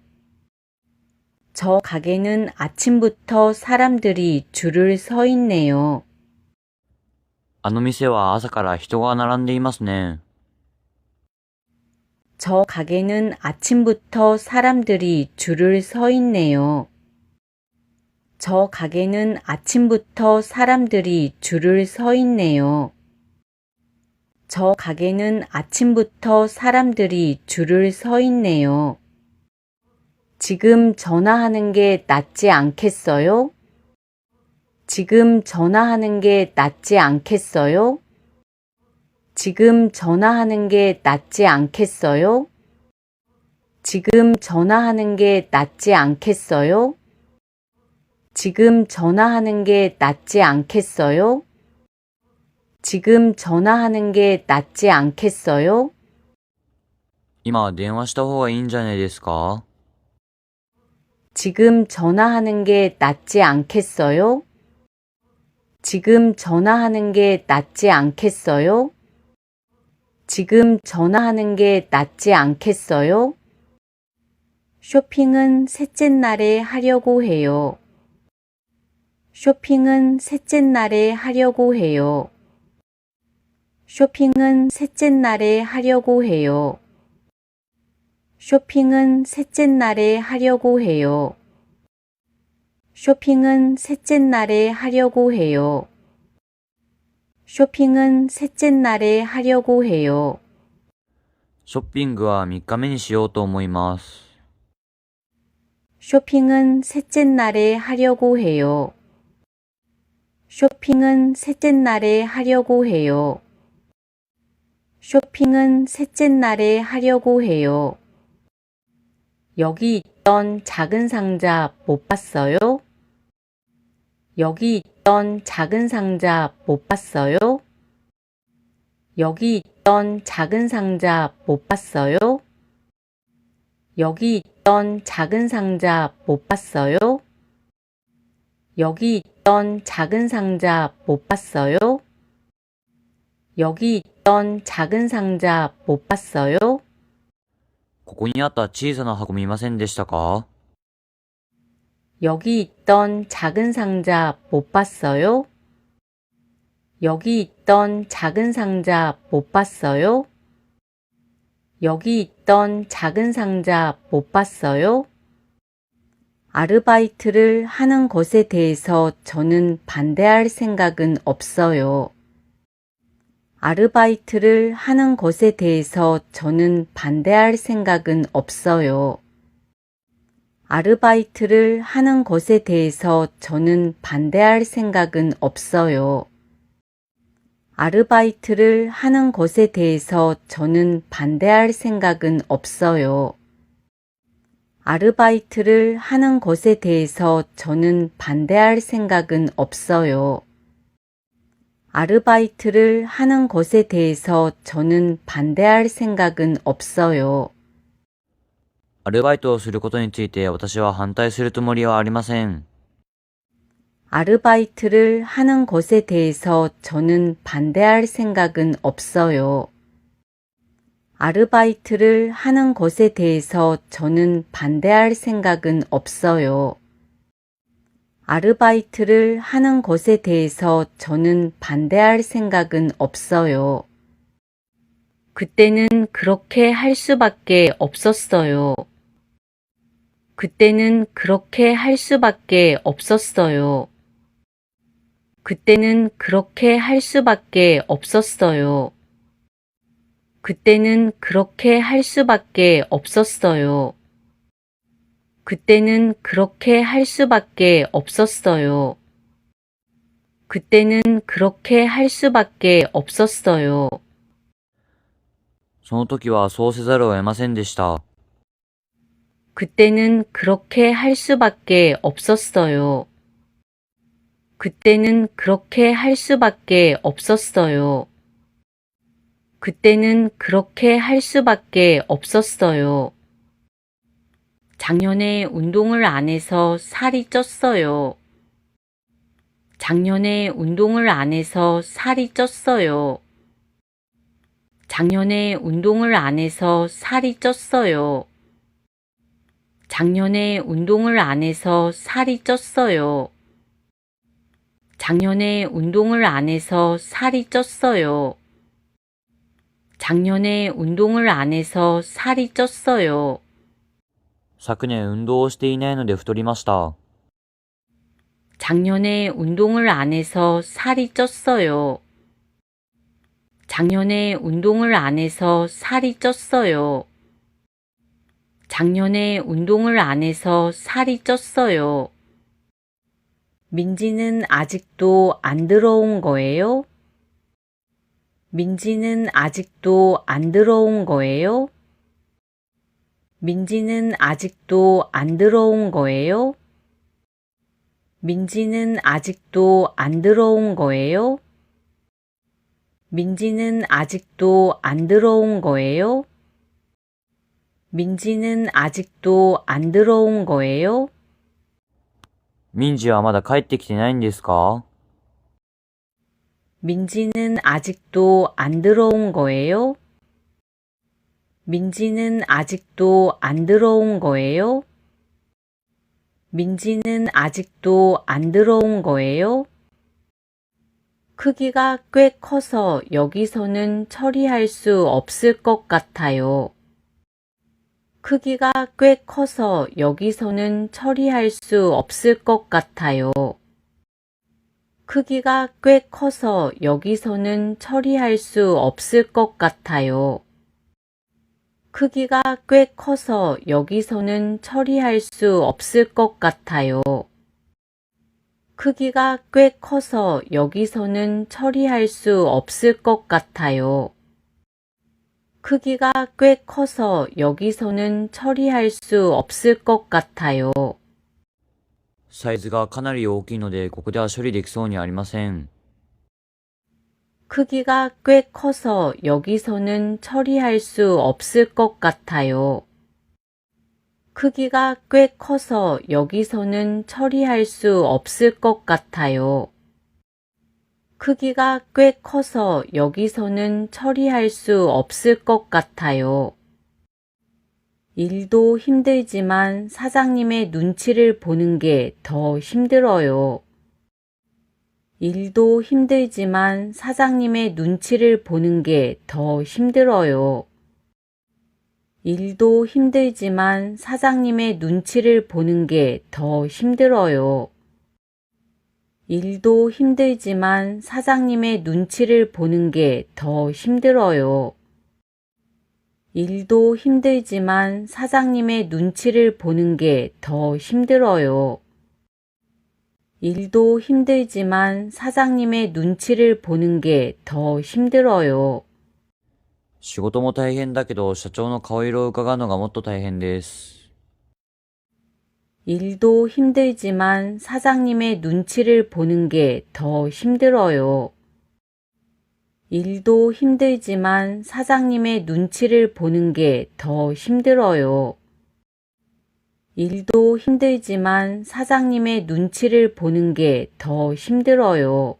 Speaker 1: 저 가게는 아침부터 사람들이 줄을 서 있네요.
Speaker 2: あの店は朝から人が並んでいますね。
Speaker 1: 저 가게는 아침부터 사람들이 줄을 서 있네요. 저 가게는 아침부터 사람들이 줄을 서 있네요. 저 가게는 아침부터 사람들이 줄을 서 있네요. 지금 전화하는 게 낫지 않겠어요? 지금 전화하는 게 낫지 않겠어요? 지금 전화하는 게 낫지 않겠어요? 지금 전화하는 게 낫지 않겠어요? 지금 전화하는 게 낫지 않겠어요? 지금 전화하는 게 낫지 않겠어요?
Speaker 2: 今電話した方がいいんじゃないですか？
Speaker 1: 지금 전화하는 게 낫지 않겠어요? 지금 전화하는 게 낫지 않겠어요? 지금 전화하는 게 낫지 않겠어요? 쇼핑은 셋째 날에 하려고 해요. 쇼핑은 셋째 날에 하려고 해요. 쇼핑은 셋째 날에 하려고 해요. 쇼핑은 셋째 날에 하려고 해요. 쇼핑은 셋째 날에 하려고 해요. 쇼핑은 셋째 날에 하려고 해요.
Speaker 2: ショッピングは3日目にしようと思います。
Speaker 1: 쇼핑은 셋째 날에 하려고 해요. 쇼핑은 셋째 날에 하려고 해요. 쇼핑은 셋째 날에 하려고 해요. 여기 있던 작은 상자 못 봤어요? 여기 있던 작은 상자 못 봤어요? 여기 있던 작은 상자 못 봤어요? 여기 있던 작은 상자 못 봤어요? 여기 있던 작은 상자 못 봤어요? 여기 있던 작은 상자 못 봤어요?
Speaker 2: ここにあった小さな箱見ませんでしたか？
Speaker 1: 여기 있던 작은 상자 못 봤어요? 여기 있던 작은 상자 못 봤어요? 여기 있던 작은 상자 못 봤어요? 아르바이트를 하는 것에 대해서 저는 반대할 생각은 없어요. 아르바이트를 하는 것에 대해서 저는 반대할 생각은 없어요. 아르바이트를 하는 것에 대해서 저는 반대할 생각은 없어요. 아르바이트를 하는 것에 대해서 저는 반대할 생각은 없어요. 아르바이트를 하는 것에 대해서 저는 반대할 생각은 없어요. 아르바이트를 하는 것에 대해서 저는 반대할 생각은 없어요.
Speaker 2: アルバイトをすることについて私は反対するつもりはありません。
Speaker 1: 아르바이트를 하는 것에 대해서 저는 반대할 생각은 없어요. 아르바이트를 하는 것에 대해서 저는 반대할 생각은 없어요. 아르바이트를 하는 것에 대해서 저는 반대할 생각은 없어요. 그때는 그렇게 할 수밖에 없었어요. 그때는 그렇게 할 수밖에 없었어요. 그때는 그렇게 할 수밖에 없었어요. 그때는 그렇게 할 수밖에 없었어요. 그때는 그렇게 할 수밖에 없었어요. 그때는 그렇게 할 수밖에 없었어요.
Speaker 2: その時はそうせざるを得ませんでした。
Speaker 1: 그때는 그렇게 할 수밖에 없었어요. 그때는 그렇게 할 수밖에 없었어요. 그때는 그렇게 할 수밖에 없었어요. 작년에 운동을 안 해서 살이 쪘어요. 작년에 운동을 안 해서 살이 쪘어요. 작년에 운동을 안 해서 살이 쪘어요. 작년에 운동을 안 해서 살이 쪘어요. 작년에 운동을 안 해서 살이 쪘어요. 작년에 운동을 안 해서 살이 쪘어요.
Speaker 2: 昨年運動をしていないので太りました。
Speaker 1: 작년에 운동을 안 해서 살이 쪘어요. 작년에 운동을 안 해서 살이 쪘어요. 작년에 운동을 안 해서 살이 쪘어요. 민지는 아직도 안 들어온 거예요? 민지는 아직도 안 들어온 거예요? 민지는 아직도 안 들어온 거예요? 민지는 아직도 안 들어온 거예요? 민지는 아직도 안 들어온 거예요? 민지는 아직도 안 들어온 거예요?
Speaker 2: 民事はまだ帰ってきてないんですか？
Speaker 1: 민지는 아직도 안 들어온 거예요? 민지는 아직도 안 들어온 거예요? 민지는 아직도 안 들어온 거예요? 크기가 꽤 커서 여기서는 처리할 수 없을 것 같아요. 크기가 꽤 커서 여기서는 처리할 수 없을 것 같아요. 크기가 꽤 커서 여기서는 처리할 수 없을 것 같아요. 크기가 꽤 커서 여기서는 처리할 수 없을 것 같아요. 크기가 꽤 커서 여기서는 처리할 수 없을 것 같아요. 크기가 꽤 커서 여기서는 처리할 수 없을 것 같아요.
Speaker 2: サイズがかなり大きいのでここでは処理できそうにありません。
Speaker 1: 크기가 꽤 커서 여기서는 처리할 수 없을 것 같아요. 크기가 꽤 커서 여기서는 처리할 수 없을 것 같아요. 크기가 꽤 커서 여기서는 처리할 수 없을 것 같아요. 일도 힘들지만 사장님의 눈치를 보는 게 더 힘들어요. 일도 힘들지만 사장님의 눈치를 보는 게 더 힘들어요. 일도 힘들지만 사장님의 눈치를 보는 게 더 힘들어요. 일도 힘들지만 사장님의 눈치를 보는 게 더 힘들어요. 일도 힘들지만 사장님의 눈치를 보는 게 더 힘들어요. 일도 힘들지만 사장님의 눈치를 보는 게 더 힘들어요.
Speaker 2: 仕事も大変だけど社長の顔色を伺うのがもっと大変です。
Speaker 1: 일도 힘들지만 사장님의 눈치를 보는 게 더 힘들어요. 일도 힘들지만 사장님의 눈치를 보는 게 더 힘들어요. 일도 힘들지만 사장님의 눈치를 보는 게 더 힘들어요.